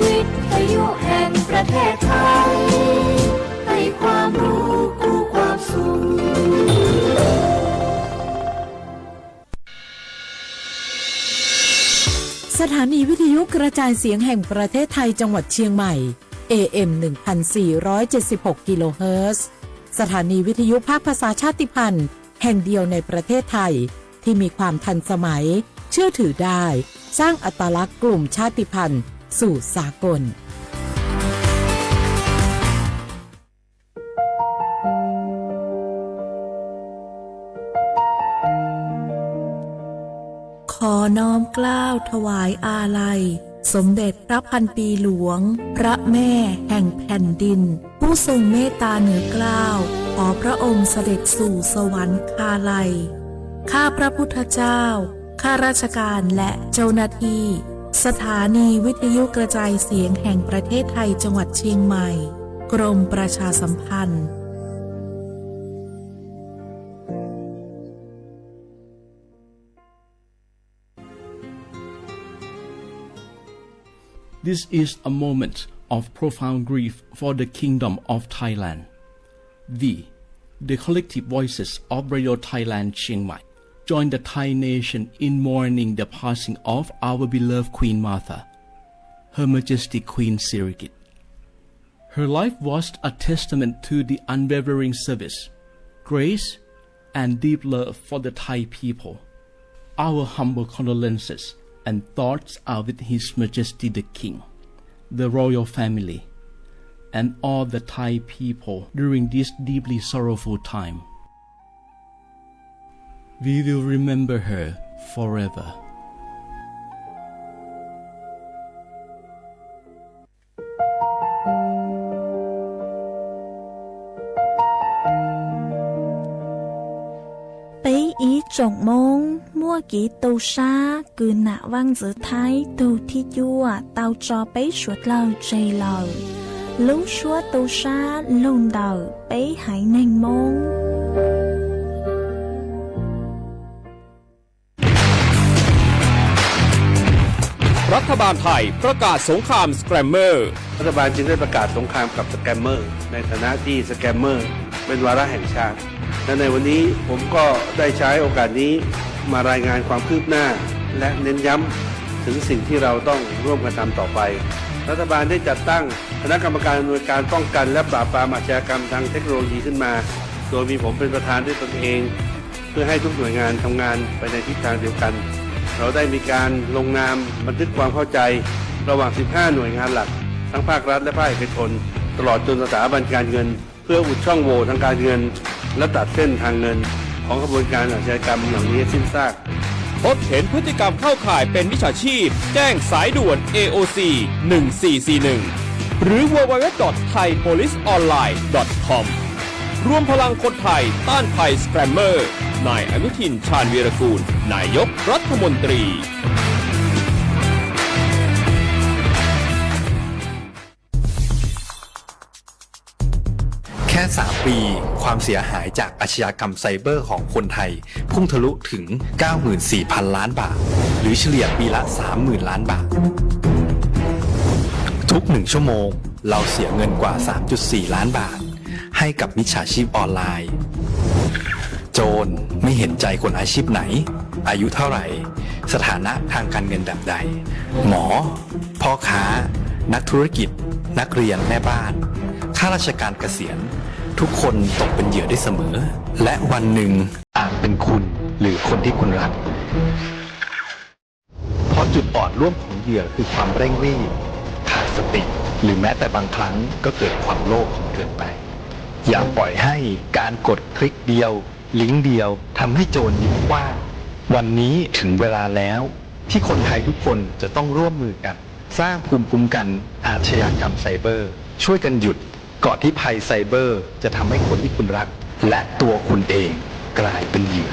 วิทยุแห่งประเทศไทยให้ความรู้คู่ความสุขสถานีวิทยุกระจายเสียงแห่งประเทศไทยจังหวัดเชียงใหม่ AM 1476 กิโลเฮิรตซ์สถานีวิทยุภาคภาษาชาติพันธุ์แห่งเดียวในประเทศไทยที่มีความทันสมัยเชื่อถือได้สร้างอัตลักษณ์กลุ่มชาติพันธุ์สู่สากลขอน้อมเกล้าถวายอาลัยสมเด็จพระพันปีหลวงพระแม่แห่งแผ่นดินผู้ทรงเมตตาเหนือเกล้าขอพระองค์เสด็จสู่สวรรคาลัยข้าพระพุทธเจ้าข้าราชการและเจ้าหน้าที่สถานีวิทยุกระจายเสียงแห่งประเทศไทยจังหวัดเชียงใหม่กรมประชาสัมพันธ์ This is a moment of profound grief for the Kingdom of Thailand. The collective voices of Radio Thailand Chiang Mai join the Thai nation in mourning the passing of our beloved Queen Martha, Her Majesty Queen Sirikit. Her life was a testament to the unwavering service, grace, and deep love for the Thai people. Our humble condolences and thoughts are with His Majesty the King, the royal family, and all the Thai people during this deeply sorrowful time. We will remember her forever. 俾以逐夢摸幾到沙據那灣子睇到鐵腰到咗俾雪流最流lúc xua到沙ลงđầu俾喺凝夢รัฐบาลไทยประกาศสงครามสแกรมเมอร์รัฐบาลจึงได้ประกาศสงครามกับสแกมเมอร์ในฐานะที่สแกมเมอร์เป็นวาระแห่งชาติและในวันนี้ผมก็ได้ใช้โอกาสนี้มารายงานความคืบหน้าและเน้นย้ำถึงสิ่งที่เราต้องร่วมกันทำต่อไปรัฐบาลได้จัดตั้งคณะกรรมการอำนวยการป้องกันและปราบปรามอาชญากรรมทางเทคโนโลยีขึ้นมาโดยมีผมเป็นประธานด้วยตนเองเพื่อให้ทุกหน่วยงานทำงานไปในทิศทางเดียวกันเราได้มีการลงนามบันทึกความเข้าใจระหว่าง 15 หน่วยงานหลักทั้งภาครัฐและภาคเอกชนตลอดจนสถาบันการเงินเพื่ออุดช่องโหว่ทางการเงินและตัดเส้นทางเงินของกระบวนการอาชญากรรมเหล่านี้สิ้นซากพบเห็นพฤติกรรมเข้าข่ายเป็นมิจฉาชีพแจ้งสายด่วน AOC 1441หรือ www.thaipoliceonline.com รวมพลังคนไทยต้านภัยสแกรมเมอร์นายอนุทินชาญวีรกูลนายกรัฐมนตรีแค่ 3 ปีความเสียหายจากอาชญากรรมไซเบอร์ของคนไทยพุ่งทะลุถึง 94,000 ล้านบาทหรือเฉลี่ยปีละ 30,000 ล้านบาททุก1ชั่วโมงเราเสียเงินกว่า 3.4 ล้านบาทให้กับมิจฉาชีพออนไลน์โจรไม่เห็นใจคนอาชีพไหนอายุเท่าไหร่สถานะทางการเงินแบบใดหมอพ่อค้านักธุรกิจนักเรียนแม่บ้านข้าราชการเกษียณทุกคนตกเป็นเหยื่อได้เสมอและวันหนึ่งอาจเป็นคุณหรือคนที่คุณรักเพราะจุดอ่อนร่วมของเหยื่อคือความเร่งรีบขาดสติหรือแม้แต่บางครั้งก็เกิดความโลภเกินไปอย่าปล่อยให้การกดคลิกเดียวลิงก์เดียวทำให้โจรยิ้มกว้างวันนี้ถึงเวลาแล้วที่คนไทยทุกคนจะต้องร่วมมือกันสร้างภูมิคุ้มกันอาชญากรรมไซเบอร์ช่วยกันหยุดก่อนที่ภัยไซเบอร์จะทำให้คนที่คุณรักและตัวคุณเองกลายเป็นเหยื่อ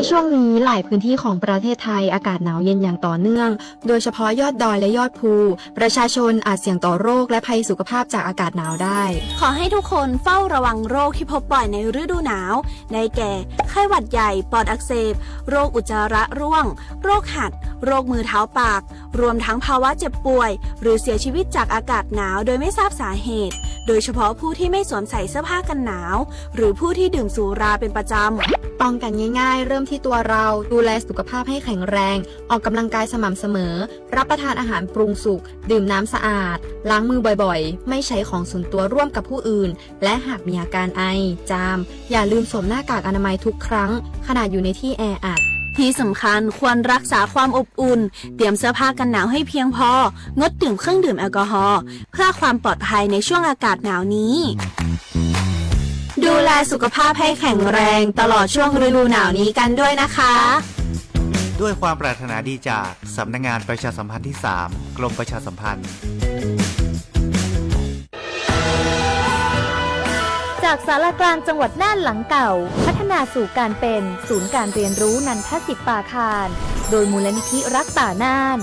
ช่วงนี้หลายพื้นที่ของประเทศไทยอากาศหนาวเย็นอย่างต่อเนื่องโดยเฉพาะยอดดอยและยอดภูประชาชนอาจเสี่ยงต่อโรคและภัยสุขภาพจากอากาศหนาวได้ ขอให้ทุกคนเฝ้าระวังโรคที่พบบ่อยในฤดูหนาวได้แก่ไข้หวัดใหญ่ปอดอักเสบโรคอุจจาระร่วงโรคหัดโรคมือเท้าปากรวมทั้งภาวะเจ็บป่วยหรือเสียชีวิตจากอากาศหนาวโดยไม่ทราบสาเหตุโดยเฉพาะผู้ที่ไม่สวมใส่เสื้อผ้ากันหนาวหรือผู้ที่ดื่มสุราเป็นประจำป้องกันง่ายๆเริ่มที่ตัวเราดูแลสุขภาพให้แข็งแรงออกกำลังกายสม่ำเสมอรับประทานอาหารปรุงสุกดื่มน้ำสะอาดล้างมือบ่อยๆไม่ใช้ของส่วนตัวร่วมกับผู้อื่นและหากมีอาการไอจามอย่าลืมสวมหน้ากากอนามัยทุกครั้งขณะอยู่ในที่แออัดที่สำคัญควรรักษาความอบอุ่นเตรียมเสื้อผ้ากันหนาวให้เพียงพองดดื่มเครื่องดื่มแอลกอฮอล์เพื่อความปลอดภัยในช่วงอากาศหนาวนี้ดูแลสุขภาพให้แข็งแรงตลอดช่วงฤดูหนาวนี้กันด้วยนะคะด้วยความปรารถนาดีจากสำนักงานประชาสัมพันธ์ที่ 3 กรมประชาสัมพันธ์จากศาลากลางจังหวัดน่านหลังเก่าพัฒนาสู่การเป็นศูนย์การเรียนรู้นันทศิษย์ป่าคารโดยมูลนิธิรักป่าน่าน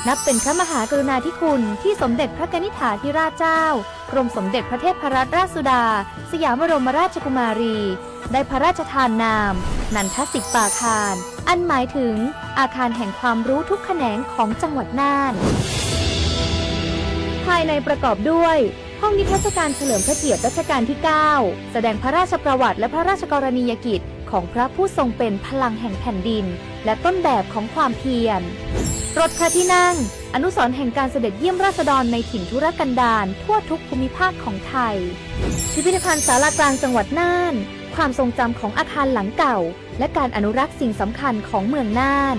นับเป็นพระมหากรุณาธิคุณที่สมเด็จพระกนิษฐาธิราชเจ้ากรมสมเด็จพระเทพรัตนราชสุดาสยามบรมราชกุมารีได้พระราชทานนามนันทศิษย์ป่าคารอันหมายถึงอาคารแห่งความรู้ทุกแขนงของจังหวัดน่านภายในประกอบด้วยห้องนิทรรศการเฉลิมพระเกียรติรัชกาลที่ 9 แสดงพระราชประวัติและพระราชกรณียกิจของพระผู้ทรงเป็นพลังแห่งแผ่นดินและต้นแบบของความเพียรรถพระที่นั่งอนุสรณ์แห่งการเสด็จเยี่ยมราษฎรในถิ่นทุรกันดารทั่วทุกภูมิภาคของไทยพิพิธภัณฑ์ศาลากลางจังหวัดน่านความทรงจำของอาคารหลังเก่าและการอนุรักษ์สิ่งสำคัญของเมืองน่าน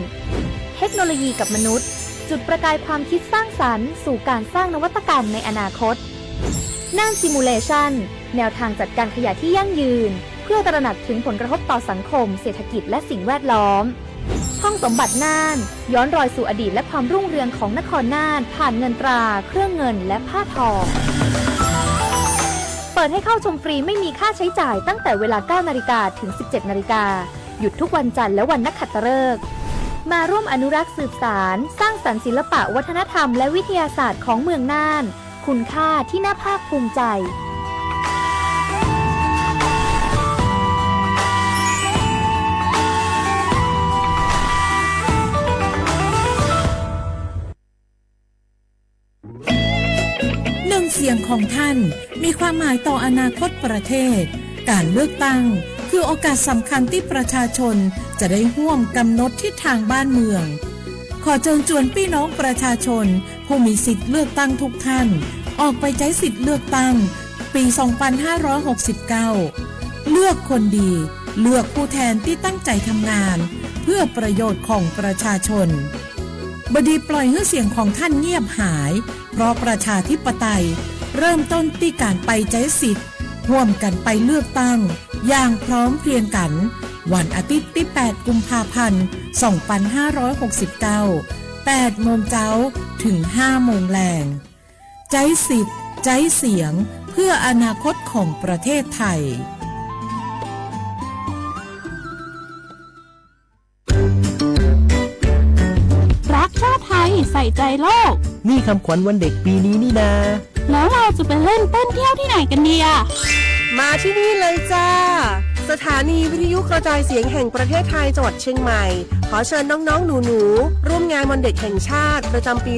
เทคโนโลยีกับมนุษย์จุดประกายความคิดสร้างสรรค์สู่การสร้างนวัตกรรมในอนาคตน่านซิมูเลชันแนวทางจัดการขยะที่ยั่งยืนเพื่อตระหนักถึงผลกระทบต่อสังคมเศรษฐกิจและสิ่งแวดล้อมห้องสมบัติน่านย้อนรอยสู่อดีตและความรุ่งเรืองของนครน่านผ่านเงินตราเครื่องเงินและผ้าทองเปิดให้เข้าชมฟรีไม่มีค่าใช้จ่ายตั้งแต่เวลา 9 นาฬิกาถึง 17 นาฬิกาหยุดทุกวันจันทร์และวันนักขัตฤกษ์มาร่วมอนุรักษ์สืบสานสร้างสรรค์ศิลปะวัฒนธรรมและวิทยาศาสตร์ของเมืองน่านคุณค่าที่น่าภาคภูมิใจเสียงของท่านมีความหมายต่ออนาคตประเทศการเลือกตั้งคือโอกาสสำคัญที่ประชาชนจะได้ร่วมกำหนดทิศทางบ้านเมืองขอเชิญชวนพี่น้องประชาชนผู้มีสิทธิ์เลือกตั้งทุกท่านออกไปใช้สิทธิ์เลือกตั้งปี 2569 เลือกคนดีเลือกผู้แทนที่ตั้งใจทำงานเพื่อประโยชน์ของประชาชนบดีปล่อยให้เสียงของท่านเงียบหายเพราะประชาธิปไตยเริ่มต้นที่การไปใช้สิทธิ์ร่วมกันไปเลือกตั้งอย่างพร้อมเพรียงกันวันอาทิตย์ที่ 8 กุมภาพันธ์ 2569 8 โมงเช้าถึง 5 โมงแลงใช้สิทธิ์ใช้เสียงเพื่ออนาคตของประเทศไทยรักชาติไทยใส่ใจโลกนี่คำขวัญวันเด็กปีนี้นี่นาแล้วเราจะไปเล่นเต้นเที่ยวที่ไหนกันดีอะมาที่นี่เลยจ้าสถานีวิทยุกระจายเสียงแห่งประเทศไทยจังหวัดเชียงใหม่ขอเชิญน้องๆหนูๆร่วมงานวันเด็กแห่งชาติประจำปี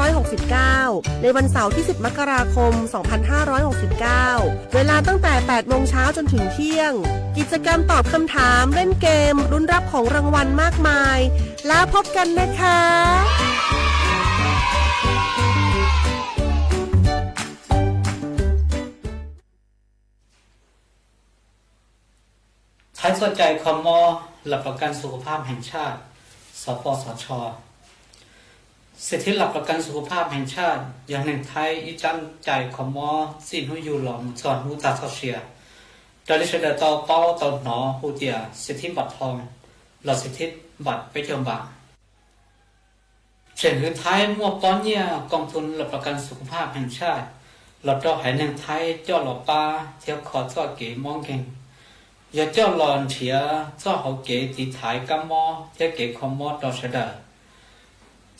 2569 ในวันเสาร์ที่ 10 มกราคม 2569 เวลาตั้งแต่ 8 โมงเช้าจนถึงเที่ยงกิจกรรมตอบคำถามเล่นเกมลุ้นรับของรางวัลมากมายแล้วพบกันนะคะใครสนใจคมหลักประกันสุขภาพแห่งชาติสปสช.สิทธิหลักประกันสุขภาพแห่งชาติอย่างหนึ่งไทยอีจันใจคมสิ้นหูอยู่หลอมสอนหูตาเชียดอลิเชเดตเป้าตอนหนอหูเตียสิทธิบัตรทองหลอดสิทธิบัตรไปเที่ยวบ่าเช่นหือไทยมั่วป้อนเนี่ยกองทุนหลักประกันสุขภาพแห่งชาติหลอดดอกหายหนึ่งไทยเจ้าหลอดปลาเที่ยวขอดก็เก๋มองเก่ง อย่าเจ้าหลอนเฉียเจ้าเขาเก๋ติดถ่ายกัมมอเจ้าเก๋คอมมอดอชดา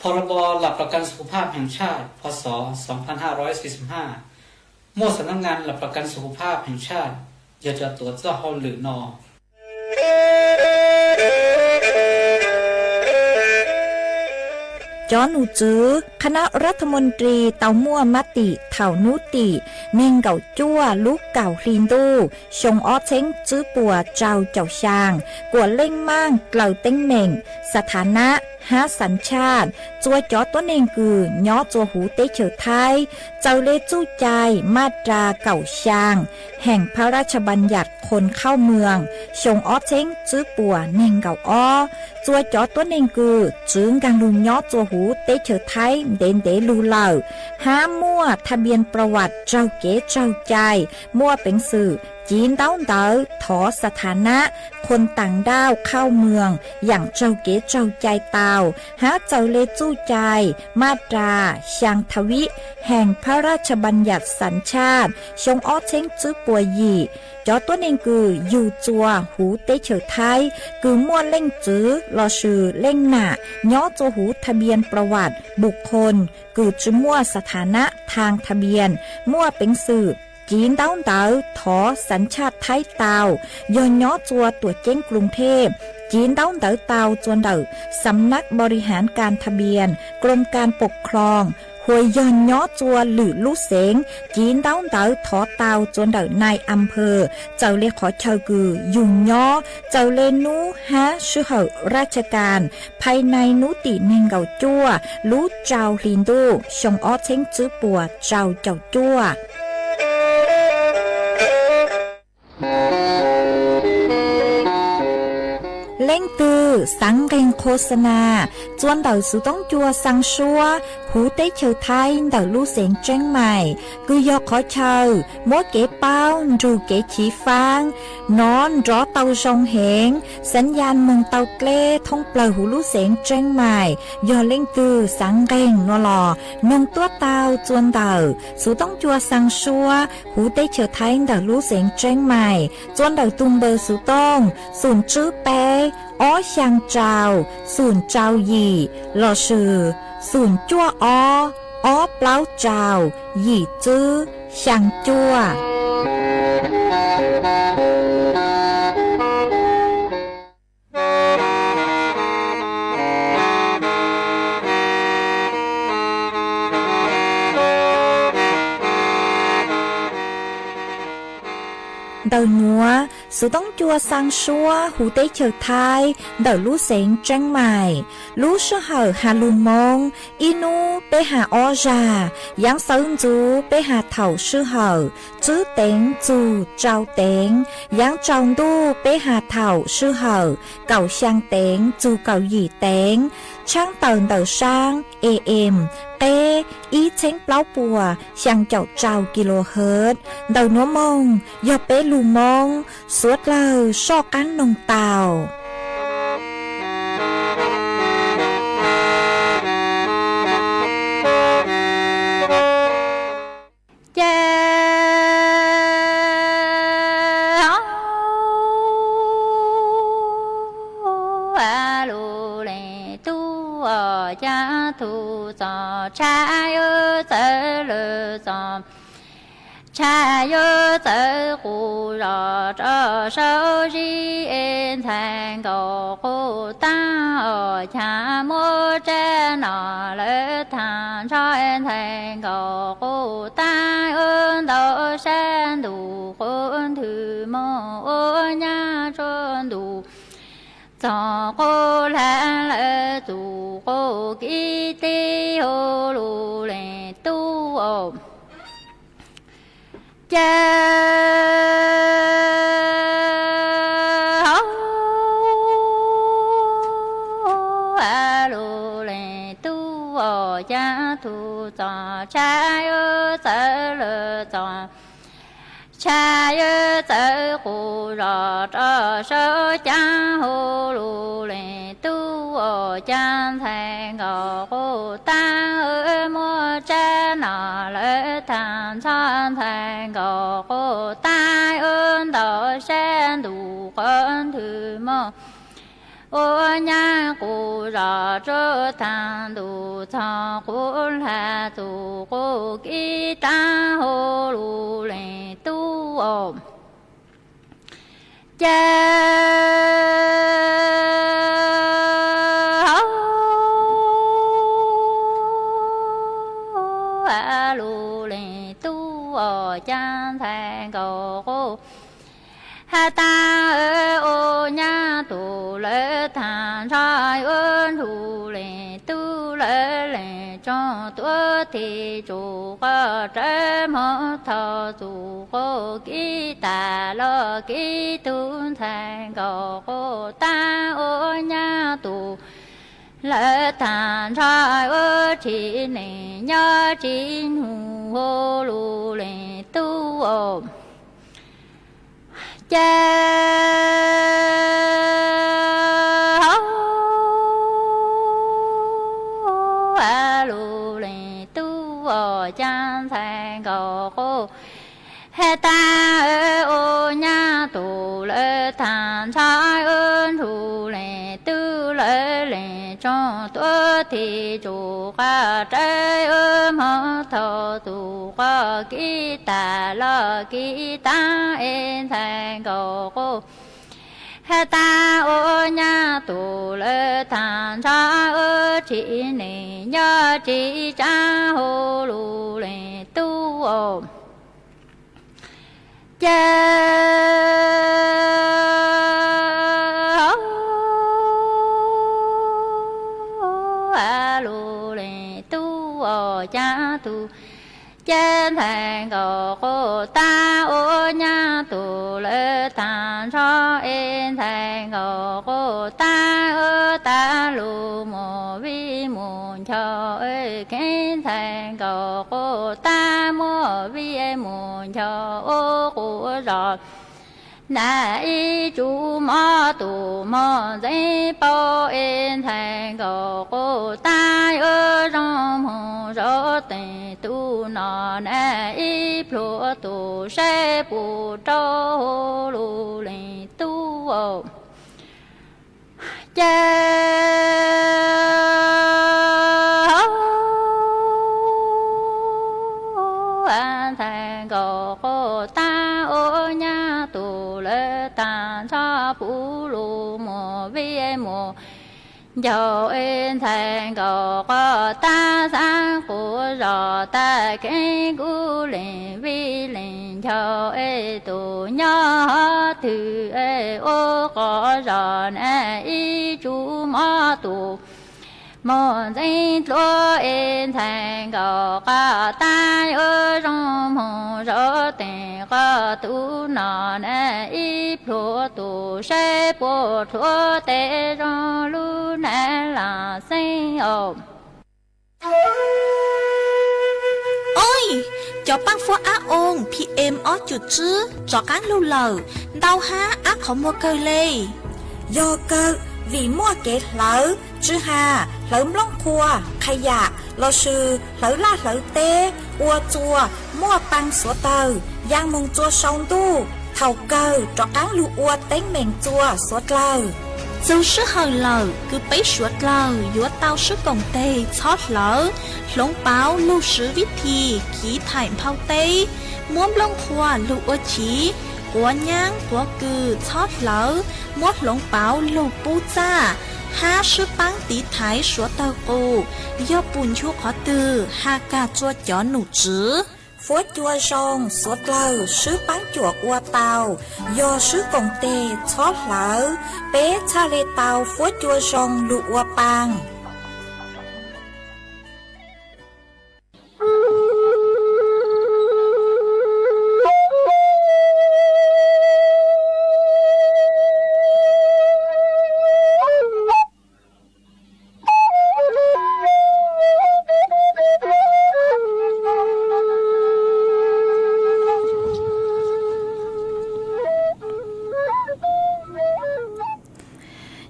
พรบหลักประกันสุขภาพแห่งชาติพศ 2545มั่วสำนักงานหลักประกันสุขภาพแห่งชาติอย่าจะตัวเจ้าเขาหรือนอจอหนูจื้อคณะรัฐมนตรีเตามั่วมติเถ่านุติเน่งเก่าจั่วลูกเก่าคลีนดูชงอ้อเช้งจื้อปัวเจ้าเจ้าชางกวดเล่งมั่งเกล่าเต้งเหม่งสถานะหาสัญชาติจัวจอตัวเน่งกือย่อจัวหูเตเฉอไทยเจ้าเลจู้ใจมาตราเก่าชางแห่งพระราชบัญญัติคนเข้าเมืองชงอ้อเช้งจื้อปัวเน่งเก่าอ้อจัวจอตัวเน่งกือจึงกังลุงย่อจัวหูเตเฉอไทยเด่นเดลูเหล่าห้ามั่วทะเบียนประวัติเจ้าเก๋เจ้าใจมั่วเป็นสื่อจีนเต้าเต๋อถอสถานะคนต่างด้าวเข้าเมืองอย่างเจ้าเก๋เจ้าใจเตาหาเจ้าเลจู้ใจมาตราช่างทวิแห่งพระราชบัญญัติสัญชาติชงอ้อเช้งจื้อปัวยีจอตัวเองคืออยู่จัวหูเตเฉอไทยคือมั่วเล่งจื้อรอชื่อเล่งหน้าย่อจัวหูทะเบียนประวัติบุคคลคือจื้อมั่วสถานะทางทะเบียนมั่วเป็นสื่อจีนเต้าเต๋อถอสัญชาติไทยเตาย้อนย่อจัวตัวเจ้งกรุงเทพจีนเต้าเต๋อเตาจวนเต๋อสำนักบริหารการทะเบียนกรมการปกครองหวยย้อนย่อจัวหรือลูกเสงจีนเต้าเต๋อถอเตาจวนเต๋อนายอำเภอเจ้าเลขอเชากือยุ่งย่อเจ้าเลนูฮะชื่อเหอราชการภายในนุติเนงเก่าจัวรู้เจ้าลินดูชงอ้อเช้งจื้อปัวเจ้าเจ้าจัวเล่งตือสังเกงโฆษณาจวนเต่าสุต้องจัวสังชัวหูเต้เฉอไทยเต่าลู่เสียงเจ้งใหม่คือยอขอเชอมัวเก๋เป้าจูเก๋ฉีฟางนอนรอเต่าชงเหงสัญญาณมงเต่าเกล้ท่องเปล่าหูลู่เสียงเจ้งใหม่ยอเล่งตือสังเกงนัวหล่อนงตัวเต่าจวนเต่าสุต้องจัวสังชัวหูเต้เฉอไทยเต่าลู่เสียงเจ้งใหม่จวนเต่าตุงเบอร์สุต้องศูนย์จื้อเป้อ้อช่างเจ้าศูนย์เจ้าหยี่หล่อชื่อศูนย์จั่วอ้อเปล่าเจ้าหยี่จื้อช่างจั่วเดาหนัวสุต้องจัวสังชัวหูเต้เฉอไทยเดาลู่เสียงเจ้งใหม่ลู่ชื่อเหอหาลุงมงอีนูไปหาออจายังเซิงจูไปหาเถ่าชื่อเหอจื้อเต็งจูเจ้าเต็งยังจองดูไปหาเถ่าชื่อเหอเก่าช่างเต็งจูเก่าหยี่เต็งช่างเตินเดาช่างAMเต้อีเช้งเปล่าปัวช่างเจ้าเจ้ากิโลเฮิรตซ์เดาหนัวมงยอเป้ลูมงสวดเลอชอกันนงเต่าเจ้าลูเลตูจ้าทูจอชายเจอเลจอชายเจอกูรอเจอเสาจีเอ็นแทงก็กูตาชาโมเจนอเลทานชอยแทงก็กูตาเอินโตเส้นดูคนถือโมญาชนดูจอกูแลเลจูกูกิติโอลูเลตูโอเจ้าลูเลตูโอจ้าทูจอชายเจอเลจอชายเจอกูรอเจอเสจ้าโฮลูเลตูโอจ้าแทงก็กูตามัวเจนอเลทานชอนแทงก็กูตาเอินโตเส้นดู ô nha cụ rõ trở thành đủ cho cụ là tụ cụ kỹ ta hồ lù lệ tu ôm lù lệ tu ở chan thành cầu ha ta ô nha tu lệ thành trai ơn tu lệ tu lệ cho tuổi thì chủ có trái mất thọ chủ có kỹ ta lo kỹ tu thành cầu ta ô nha tu lệ thành trai ơn chỉ nề nhớ chỉ hô lù lệ tu ôm lù lệ tu ở chan thành cầu he ta ô nha tu lệ thành trai ơn tu lệ tu lệ cho tuổi thì chủ ca trái ơn mất thọ tu ca kỹ ta lo kỹ ta en thành cầu he ta ô nha tu lệ thành trai ơn chỉ nề nhớ chỉ cha hồ lù lệ tu ôm lù lệ tu ở cha tu trên thành cầu cô ta ô nha tu lệ thành cho en thành cầu cô ta ơ ta lù mồ vi mùn cho ơi cái thành cầu cô ta mồ vi mùn cho ô cô rồi nãy chú mò tù mò giấy bao en thành cầu cô ta ở trong hồ rõ tình tu nọ nãy plua tu sẽ bù trâu lù lì tu ôm thành cầu cô ta ô nha tu lệ tàn cho phú lù mồ vi mồ dầu en thành cầu cô ta sang của rõ ta cái cú lệ vi lệ cho e tu nhớ từ e ô có rõ nè y chú mò tu một giây lúa en thành cầu ca ta ở trong hồ rõ tình ca tu nọ nè ít lúa tu sẽ bộ thua tê trong lu nè là sinh ôm ôi cho băng phố á ôn PM ó chuột chứ cho cán lưu lờ đau há ác không mua cơ lê do cơ vì mua kẹt lỡ chứ hà lỡ lông cua khai dạ lo sư lỡ la lỡ tê ua chua mua băng sủa tờ giang mông chua sông tu thầu cơ cho cán lưu ua tén mèn chua sủa lờ dù sức hơn lờ cứ bấy sủa lờ dúa tao sức cổng tê chót lỡ lông báo lưu sứ viết thì khí thải phao tê muốn lông cua lưu ua chí của nhang của cừ chót lỡ mót lông báo lưu bu cha ha sư băng tí thái số tàu cô do bùn chua khó từ ha ca chua chó nụ chứ phố chua rong số tàu sư băng chua ua tàu do sư công tê chót lỡ bé cha lê tàu phố chua rong lụ ua băng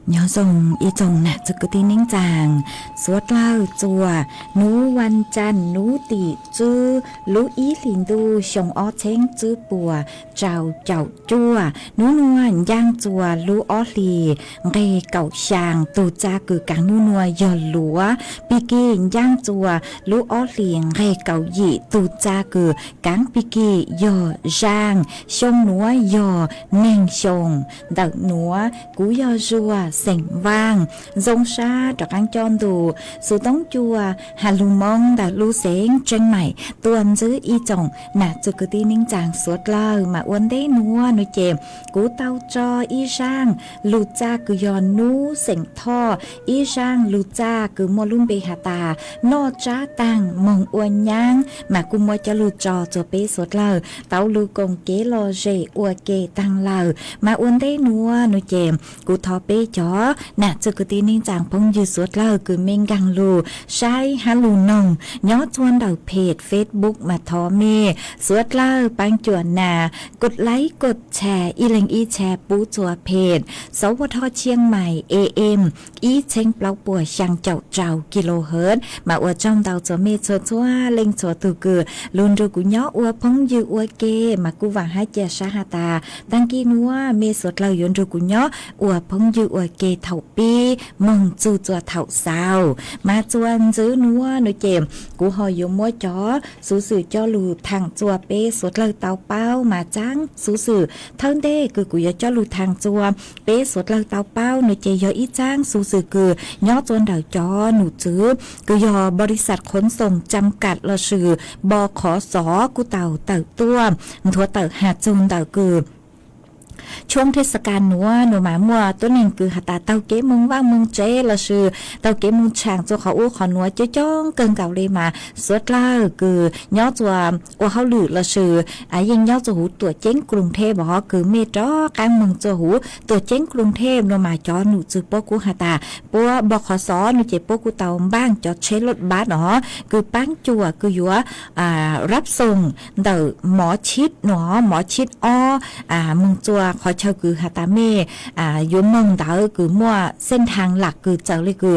nhớ dùng y chồng nạ cho cứ tin nính chàng suốt lao chùa nú văn chăn nú tỉ chư lú ý lìn đu sông ó chén chư bùa trào chảo chua nú nuan giang chùa lú ó lì gây cậu sàng tù cha cứ càng nú nua giờ lúa piki giang chùa lú ó lì gây cậu dị tù cha cứ càng piki giờ giang sông núa giờ nền sông đợt núa cú giờ rùa sành vang dông xa trọc ăn tròn đủ số tống chùa hà lù mong đã lù xén trên mày tuần giữ y chồng nà cho cứ tin ninh chàng suốt lờ mà uốn đế núa nói chèm cú tao cho y sang lù cha cứ giòn nú sành tho y sang lù cha cứ mua luôn bê hà tà no trá tàng mong uốn nhang mà cú mua cho lù trò cho bê suốt lờ tao lù công kế lo rể ua kê tăng lờ mà uốn đế núa nói chèm cú thọ bê chó nà cho cứ tin ninh chàng phong dư suốt lờ cứ mình găng lù sai hà lù nồng nhó chuan đầuเพจ Facebook มาทอเมสวดเล่าปังจวนนากดไลค์กดแชร์อีเล็งอีแชร์ปูจัวเพจสวทเชียงใหม่ AM อีเชงเปล่าปัวช่างเจ้าเจ้ากิโลเฮิรตซ์มาอวดจ้องดาวจัวเมจัวจัวเล็งจัวตูกือลุนรูกุญออวพงยืออวเกมากูหวังให้เจชาหาตาตั้งกีนัวเมสวดเล่ายนรูกุญออวพงยืออวเกเถ่าปีมงจูจัวเถ่าสาวมาจวนซื้อนัวหนูเจมกูหอยมัวจอสูสื่อจอลูทางจัวเป้สวดเลยเตาเป้ามาจังสูสื่อเท่าเด้คือกูอยากจอลูทางจัวเป้สวดเลยเตาเป้าหนูเจยออีจ้างสูสื่อคือย่อจวนดาวจอหนูจื้อคือยอบริษัทขนส่งจำกัดละสื่อบขสกูเต่าเต่าตัวทัวเต่าหาจูนเต่าคือช่วงเทศกาลหนูหมามัวตัวหนึ่งคือหาตาเตาเก๋มึงว่างมึงเจละชื่อเตาเก๋มึงช่างตัวเขาอู้ขอหนัวเจ้าจ้องเกินเก่าเลยมาสวดล่าคือย่อตัวว่าเขาหลุดละชื่อยังย่อตัวหูตัวเจ๊งกรุงเทพบอกคือเมตรการมึงตัวหูตัวเจ๊งกรุงเทพหนูหมาจอหนูจือโป๊กูหาตาปัวบขสหนูเจ็บโป๊กูเตาบ้างจอเชรถบัสคือปั้งจั่วคือยัวรับส่งเดอหมอชิดหมอชิดมึงจัวขอเช่าคือฮาตาเม่ยมมงดาวคือมั่วเส้นทางหลักคือเจ้าเลยคือ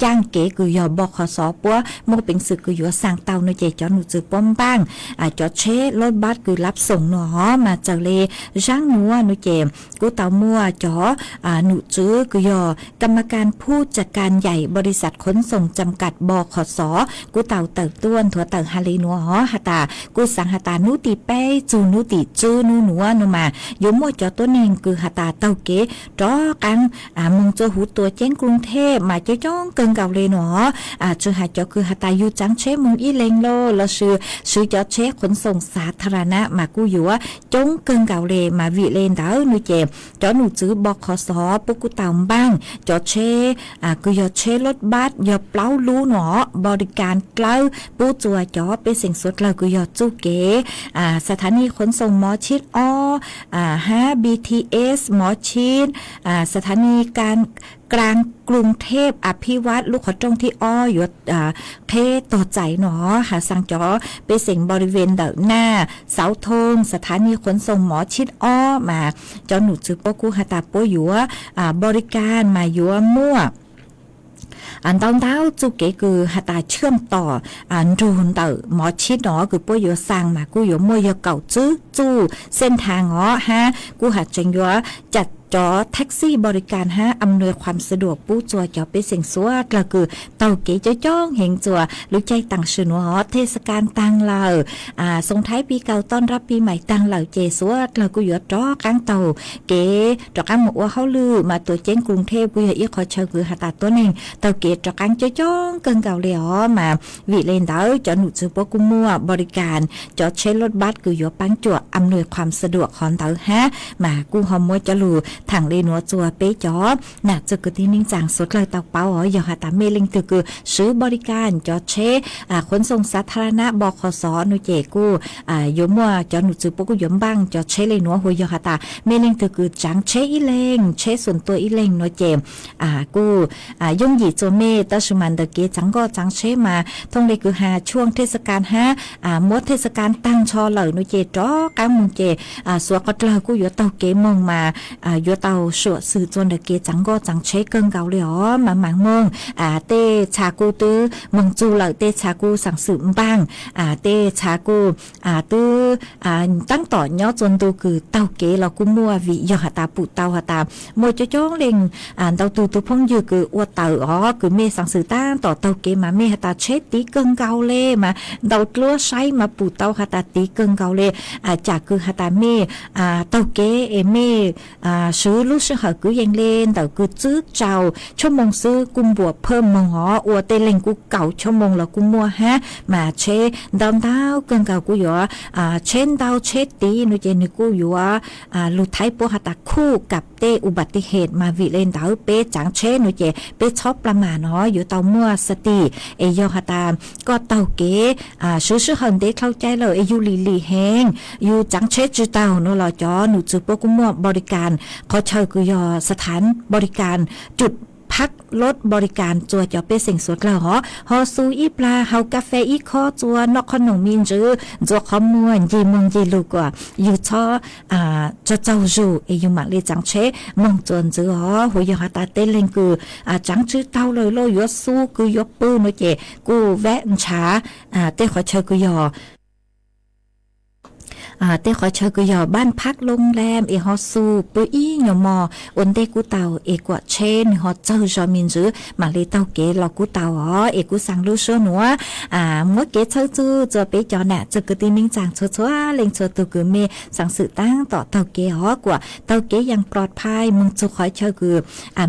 ย่างเก๋คือยอบขสปัวโมเป็นสึกคือยัวสั่งเตาในใจจอหนูจือป้อมบ้างจอเชรถบัสคือรับส่งมาเจ้าเลยช่างนัวหนูเจมกูเตามั่วจอหนูจื้อคือยอกรรมการผู้จัดการใหญ่บริษัทขนส่งจำกัดบขสกูเตาเติร์ต้วนถั่วเติร์ฮาลีนัวฮาตากูสั่งฮาตานุติเป้จูนุติจื้อนูนัวนูมายมมั่วจอตัวหนึ่งคือหาตาเต้าเก๋รอกันมึงจะหูตัวเจ้งกรุงเทพมาเจ้าจ้องเกินเก่าเลยจะหาจอคือหาตาอยู่จังเชมึงอีเลงโลแล้วซื้อจอเชขนส่งสาธารณะมากูอยู่ว่าจงเกินเก่าเลยมาวิเลนดาวหนูเจ็บจอหนูซื้อบขสปุกุตามบ้างจอเชคือยอเชรถบัสยอเปล่ารู้บริการเกล้าปูจัวจอเป็นสิ่งสุดเลยคือยอจูเก๋สถานีขนส่งหมอชิดBTS หมอชิดสถานีการกลางกรุงเทพอภิวัตรลูกขอจงที่อยู่เทต่อใจหาสังจอไปเสียงบริเวณเดินหน้าเสาธงสถานีขนส่งหมอชิดมาจอหนูจือโปกูหาตาโปอยู่บริการมาอยู่มั่วอันตอนเท้าจูเก๋คือหาตาเชื่อมต่อรูนเตอหมอชิดคือป่วยอยู่สั่งมากูอยู่มั่วยเก่าจู้เส้นทางกูหาจังยัวจัดจอแท็กซี่บริการอำนวยความสะดวกปู้จัวจอไปเสียงสวดละคือเต่าเก๋เจ้าจ้องเฮงจัวรู้ใจต่างชื่อเทศกาลต่างเหล่าส่งท้ายปีเก่าต้อนรับปีใหม่ต่างเหล่าเจสวดละกูอยู่จอกลางเต่าเก๋จอกลางหมวกเขาลือมาตัวเจ้งกรุงเทพกูอยู่อีกขอเชิญคือหาตาตัวหนึ่งเต่าเก๋จอกลางเจ้าจ้องเกินเก่าเลยมาวิเลนเดาจอหนุจือปกุมัวบริการจอเชรถบัสกูอยู่ปังจั่วอำนวยความสะดวกของเต่ามากูหอมมัวจะลูทางเลนัวจัวเป๊จอน่ะจะกที่นิ่งจางสดเลยเตาเป้าอย่าหาตาเมลิงตือคือซื้อบริการจอเชขนส่งสาธารณะบขสนุเจกูยมว่าจอหนุจือปกุยมบ้างจอเชเลนัวหัวอย่าหาตาเมลิงตือคือจังเชอีเลงเชส่วนตัวอีเลงนุเจกูยุ่งหยีจัวเมตสุมันเดเกจังก็จังเชมาท่องเลยคือหาช่วงเทศกาลมดเทศกาลตั้งชอเหล่านุเจจอกางมุงเจสวกตลกูอยู่เตาเกมงมา อยู่เตาสวดสื่อจนเดเกจังก็จังเชเกิงเกาเลยอ๋อมาหมังเมืองเตชากูตื้อเมืองจูเลยเตชากูสั่งสืบบ้างเตชากูตื้อตั้งต่อย่อจนตัวคือเตาเกเรากูมัววิยอหตาปูเตาหตามวยจ้องเล็งเตาตัวพงยืคืออวดเตาอ๋อคือเมสั่งสือตั้งต่อเตาเกมาเมหตาเชตีเกิงเกาเลยมาเตาตัวใช้มาปูเตาหตาตีเกิงเกาเลยจากคือหตาเมเตาเกเมซื้อลูกซื้อหากูยังเล่นแต่กูซื้อเจ้าชั่วโมงซื้อกุมบวกเพิ่มมองอ๋ออวดเตเล็งกูเก่าชั่วโมงแล้วกูมัวฮะมาเชดาวเกิงเกากูอยู่เช่นดาวเชตีนุเจนึกูอยู่ลูไทยปัวหตาคู่กับเตอุบัติเหตุมาวิเลนดาวเป้จังเชนุเจเป้ชอบประมาณเนาะอยู่เตามัวสติยอหตาก็เตาเก๋ซื้อหันเด็กเข้าใจเลยอยู่ลีแหงอยู่จังเชจือเตาโนรอจอหนูจือพวกกุมบริการเขาเชิญกุยอสถานบริการจุดพักรถบริการจัวจะเป็นสิ่งสดแล้วเหรอฮอซูอีปลาเฮากาแฟอีคอจัวนอกขนมมินจือจัวขมวนยีมงยีลูกว่าอยู่ช่อจะเจ้าจูอยู่มาเลยจังเชมงจวนจืออ๋อหัวยอตาเต้นเลงคือจังจือเต้าเลยโลยสู้คือยกปืนโนเจกูแวะช้าเต้ขอเชิญกุยอเต้ขอเชิญกุยอบ้านพักโรงแรมฮอซูปุยหยมออนเตกูเตากว่าเชนฮอเจ้าจอมินจื้อมาเลยเตาเกลอกูเตาอ๋อกูสั่งลูกชัวหนัวมัวเกเชิญจื้อจะไปจอน่ะจะกึตินิ่งจางชัวเล็งชัวตัวกูเมสั่งสื่อตั้งต่อเตาเกอ๋อกว่าเตาเกยังปลอดภัยมึงจะขอเชิญกู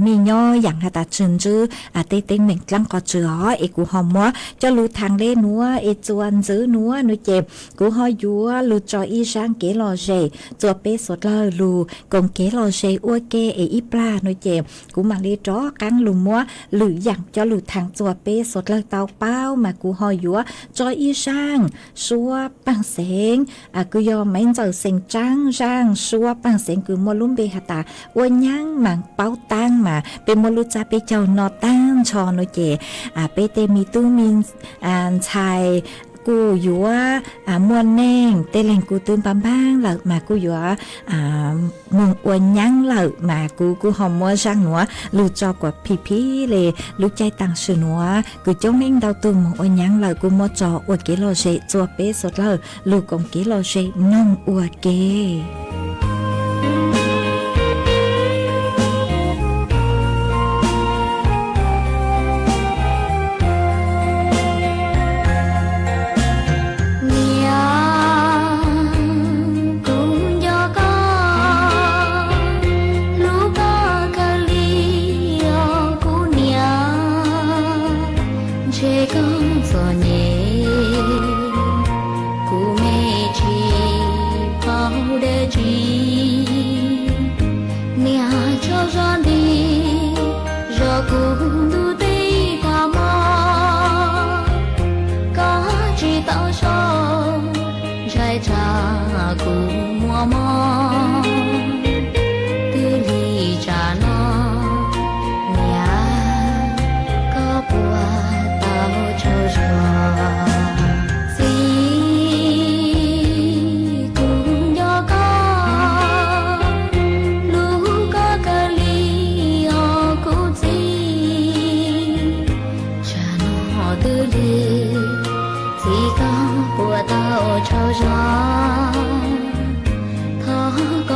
มีย่ออย่างหาตาชินจื้อเต้เต็งเหม่งกลังก็จื้ออ๋อกูหอมมัวจะรู้ทางเล่นัวจวนจื้อนัวนุเจ็บกูหอยัวรู้จอยsang kế lò dê chùa bê sốt lò lù còn kế lò dê ua kê ít pla nói chè cú mà lê chó cắn lù múa lử dặn cho lù thằng chùa bê sốt lò tàu bao mà cú hoi dúa cho y sang xua bằng sén cứ do mấy giờ sén trắng rang xua bằng sén cứ mua lúm bê hạt ta ua nhang mảng bao tang mà bê mua lú cha bê chầu nọ tang cho nói chè bê tê mi tu min chaiกูอยู่ว่ามวนแนงเตเลงกูตื่นบ้างหลักมากูอยู่ว่ามงอวนยังหลักมากูหอมมัวช่างหนัวลูกจอกว่าพี่เลยลูกใจตังสือหนัวกูจ้องเล่งดาวตึงมงอวนยังหลักกูมัวจออวดเกลอเจจัวเป๊สดเลยลูกกงเกลอเจน้องอวดเกก็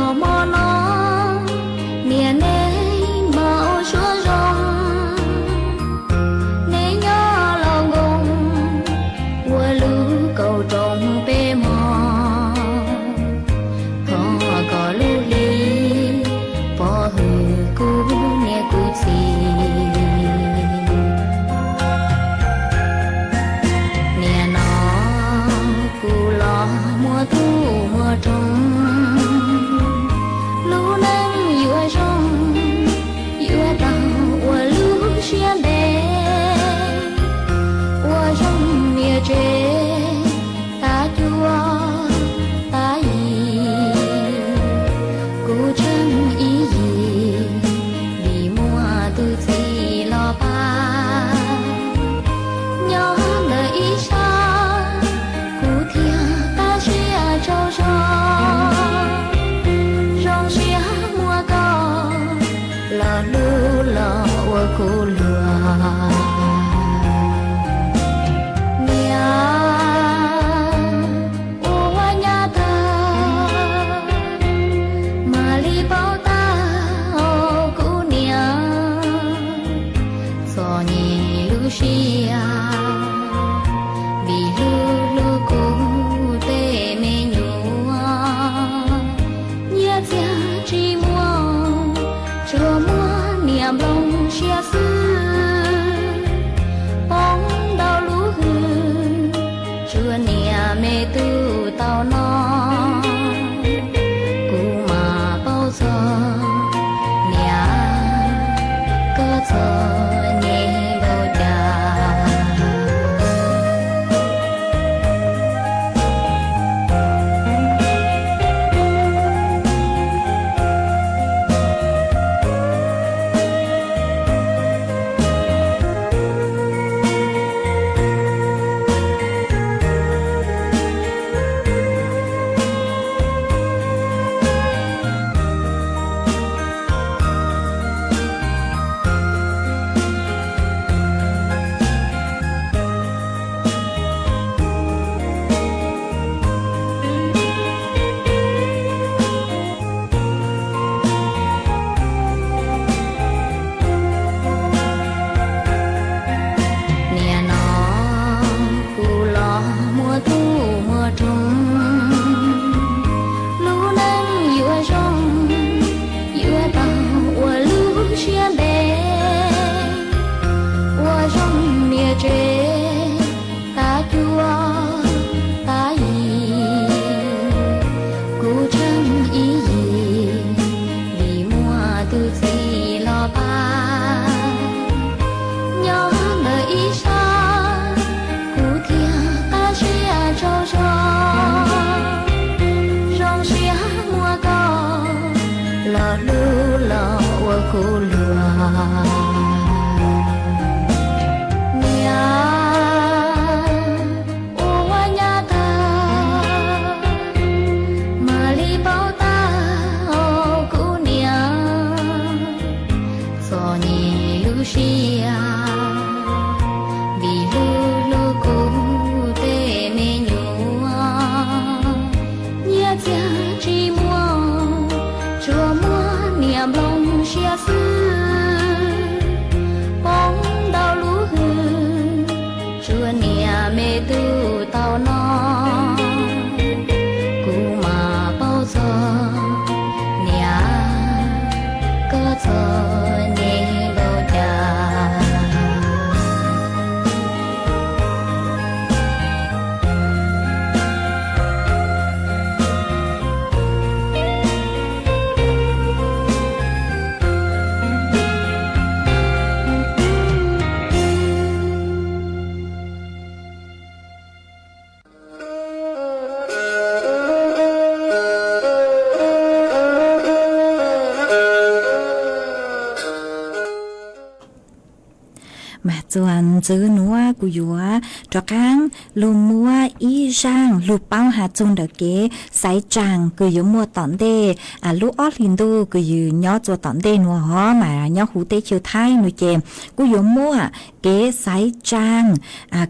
mà chuan chữ núa của dúa cho căng lù mua y giang lù bao hạt chung đợt kế sái tràng cứ dụ mua tỏn đê lú ót hình đu cứ dụ nhó cho tỏn đê núa hó mà nhó hú tê chiều thái núi chèm cứ dụ mua kế sái tràng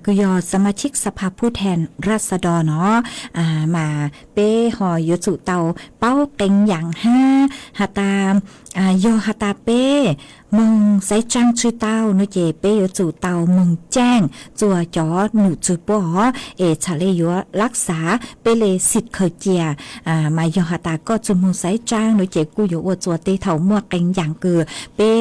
cứ dụ สมาชิกสภาผู้แทนราษฎรเนาะมาเป้หออยู่จุเตาเป้าเต็งอย่างห้าหาตามโยหาตาเป้มึงใส่จังชื่อเต้านุเจเป้อยู่จู่เต้ามึงแจ้งจัวจอหนูจือปอชาเลยัวรักษาเปเลสิทธิ์เคยเจียมาโยหาตาก็จุมึงใส่จังนุเจกูอยู่ว่าจัวเตเถามัวเต็งอย่างเกือเป้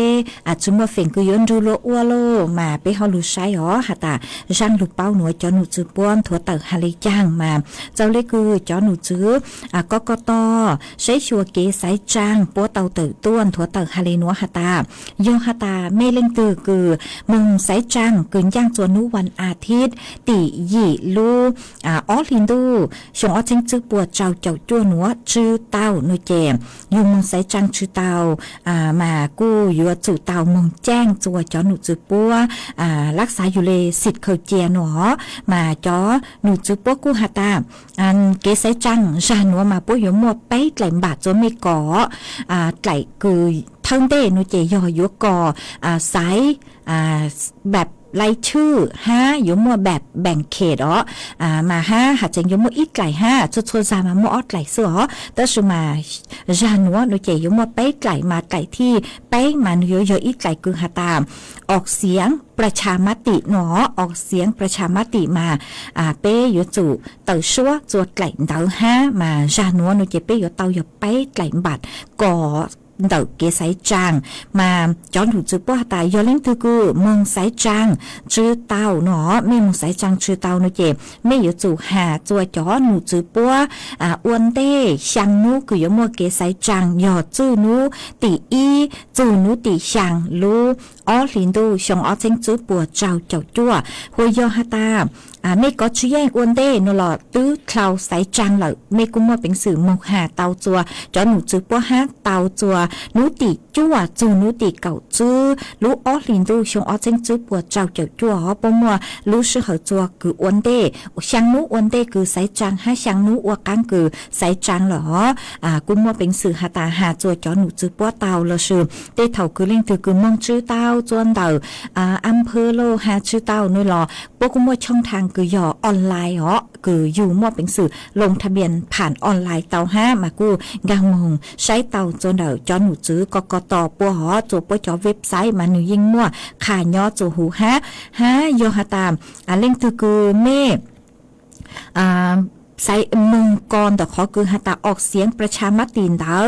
จุมัวเฟ่งกูย้อนดูโลอ้วโลมาเป้เขาลูใช้หาตาจังลูกเป้าหนูจอหนูจือป้อนถั่วเต๋อฮาเลจังมาเจ้าเล็กคือจอหนูจื้อก็ต่อใช้ชัวเกใส่จังปัวเต๋อเต๋อต้วนถั่วเต๋อฮาเลนัวหาตาโยหาตาเมเล่งตือคือมึงใส่จังกึนย่างจวนนุวันอาทิตย์ตีหยี่ลูออลินดูชงอจิงจื้อปัวเจ้าจั่วหนัวชื่อเต้านุเจมยูมึงใส่จังชื่อเต้ามากู้อยู่จู่เต้ามึงแจ้งจัวจอหนูจื้อปัวรักษาอยู่เลยสิทธิ์เคยเจียหนอมาจอหนูจื้อปัวกู้หาตาเกใส่จังจานัวมาปัวอยู่มัวไปไหลบาดจนไม่ก่อไหลคือทั้งเด้นุเจยอยุกสายแบบรายชื่ออยู่มัวแบบแบ่งเขตมาหาจังอยู่มัวอีกไหลชวนซามามัวออดไหลเสือแต่สุมาจานัวนุเจอยู่มัวไปไหลมาไหลที่ไปมานุยอีกไหลคือหาตามออกเสียงประชามติหนอออกเสียงประชามติมาเป้อยู่จู่เต่าชัวจวดไหลเต่ามาจานัวนุเจเป้อยู่เต่าอยู่ไปไหลบัดก่อ đỡ kế sái tràng mà cho nụ chữ bó tại do lên từ cư mong sái tràng chữ tao nó mê mong sái tràng chữ tao nó chè mê yếu chủ hà chùa chó nụ chữ bó uốn tê sang nụ cứ yếu mua kế sái tràng nhỏ chữ nụ tỷ y chữ nụ tỷ sang lú ó liền đu xong ó chênh chữ bùa trào chào chua hồi do hà ta mê có chú yên uốn tê nó lọ tứ khlau sái tràng lợi mê cũng mua bánh sử mộc hà tao chùa cho nụ chữ bó hát tao chùa nụ tỷ chua chữ nụ tỷ cậu chữ lú ó liền đu xong ó chênh chữ bùa trào chào chua ó bó mua lú sư hở chùa cứ uốn tê sang nụ uốn tê cứ sái tràng hai sang nụ uốn căng cứ sái tràng lọ cũng mua bánh sử hà ta hà chùa cho nụ chữ bó tao lọ sư tê thầu cứ lên từ cứ mong chữ tao chuan đầu âm phơ lô hà chữ tao nơi lọ bố cũng muaช่องทางคือหย่อออนไลน์คืออยู่มั่วเป็นสื่อลงทะเบียนผ่านออนไลน์เตาห้ามากูกางมงใช้เตาจนเดาจอหนูจื้อกกตปัวหอจูปัวจอเว็บไซต์มาหนูยิงมั่วขาย่อจูหูฮะโยฮาตามเล่งคือกูเม่ใส่มงกรแต่ขอคือหาตาออกเสียงประชามติเดา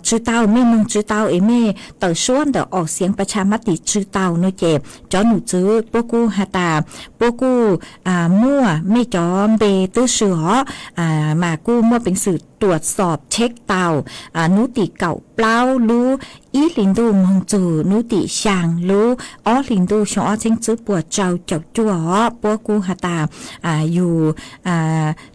ชื่อเต้าไม่มงชื่อเต้าไม่ต่อส่วนแต่ออกเสียงประชามติชื่อเต้าโนเจ็บจอหนูจื้อพวกกูหาตาพวกกูมั่วไม่จอมเบตื้อเสือมากูมั่วเป็นสื่อตรวจสอบเช็คเตานุติเก่าเปล่ารู้อีลินดูมองจูนุติช่างรู้อ๋อลินดูชอเชิงจื้อปวดเจ้าจับจั่วปัวกูหาตาอยู่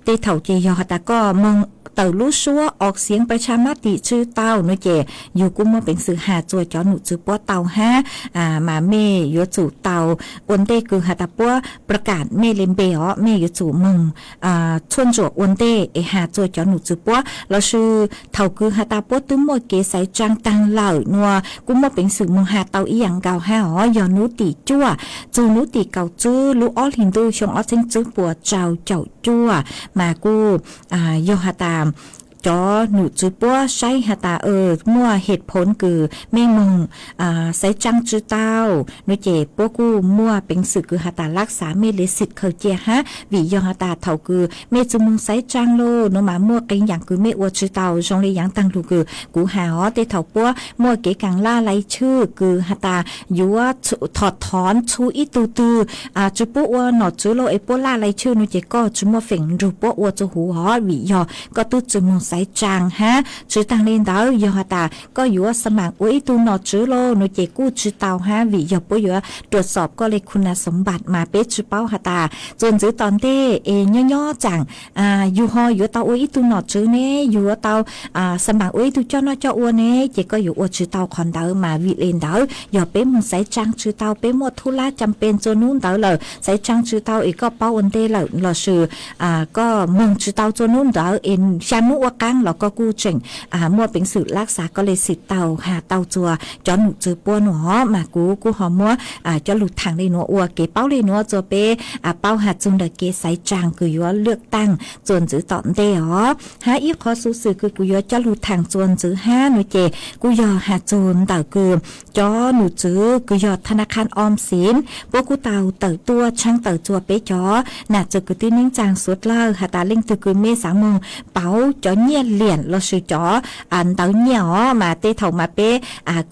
เตเถ่าเจยอหาตาก็มองเต่ารู้ชัวออกเสียงประชามติชื่อเต้าเนเจอยู่กูมาเป็นสื่อหาจัวจอหนูจื้อปัวเต่าฮะมาเมยอยู่จู่เต่าอวนเตคือหาตาปัวประกาศเมเลมเบอเมยอยู่จู่มึงชวนจัวอวนเตหาจัวจอหนูจื้อปัวเราชื่อเท่าคือหาตาปัวตุ้มมัวเกสายจางตังเหล่านัวกูมาเป็นสื่อมึงหาเต่าอีหยังเก่าฮะยอนุติจัวจูนุติเก่าจื้อรู้อ้อหินดูชงอ้อเซงจื้อปัวเจ้าจัวมากูยอหาตาจอหนูจื้อปัวใช้หาตามั่วเหตุผลคือแม่มึงใส่จังจื้อเต้าหนูเจ็บปัวกูมั่วเป็นสื่อคือหาตารักษาเมเลสิทธิ์เขาเจียฮะวิยอหาตาเท่าคือเมจุมึงใส่จังโลหนูมามั่วกันอย่างคือเมอวจื้อเต้าชงเลยอย่างตั้งดูคือกูหาเตเท่าปัวมั่วเก๋กังล่าไรชื่อคือหาตาอยู่ว่าถอดถอนชูอีตูจื้อปัวหนอจื้อโลไอปัวล่าไรชื่อหนูเจ็บก็จื้อมั่วเฝ่งรูปัวจื้อหูวิยอก็ตู้จื้อมึงใส่จางฮะชื่อตังเล่นดาวยอตาก็อยู่ว่าสมัครอุ้ยตูนอจื้อโลหนูเจกู้ชื่อเตาฮะวิยอปุยอยู่ตรวจสอบก็เลยคุณสมบัติมาเป๊ะชื่อเป้าหาตาจนจื้อตอนเต้ย่อจังอยู่หออยู่เตาอุ้ยตูนอจื้อเน่อยู่เตาสมัครอุ้ยตูเจ้านอเจ้าอ้วนเน่เจก็อยู่อ้วนชื่อเตาคอนดาวมาวิเล่นดาวยอเป๊ะมึงใส่จังชื่อเตาเป๊ะหมดทุลาจำเป็นจนนู้นดาวเลยใส่จังชื่อเตาอีกก็เป้าอันเต้เลยหล่อชื่อก็มึงชื่อเตาจนนู้นดาวชานุวกังเราก็กู้เจงมั่วเป็นสื่อรักษาก็เลยสิเตาหาเตาจัวจอหนูจื้อปัวหนูมากูหอมัวจะหลุดทางเลยหนูอัวเก๋เป้าเลยหนูจัวเป้เป้าหาจุงเดเก๋ใส่จางคือยัวเลือกตั้งจวนจื้อตอนเดอ๋อหาอีขอสู้สื่อคือกูยัวจะหลุดทางจวนจื้อห้าหนูเจกูยอหาจุนเต่าคือจอหนูจื้อกูยอธนาคารออมสินพวกกูเต่าตัวช่างเต่าจัวเป้จอน่าจะกูตื้อนิ่งจางสุดเล่าหาตาเล่งตือคือเมษามงเป้าจอเนี่ยเหรียญเราซื้อจออันเต่าเนี่ยมาเตะเท่ามาเป้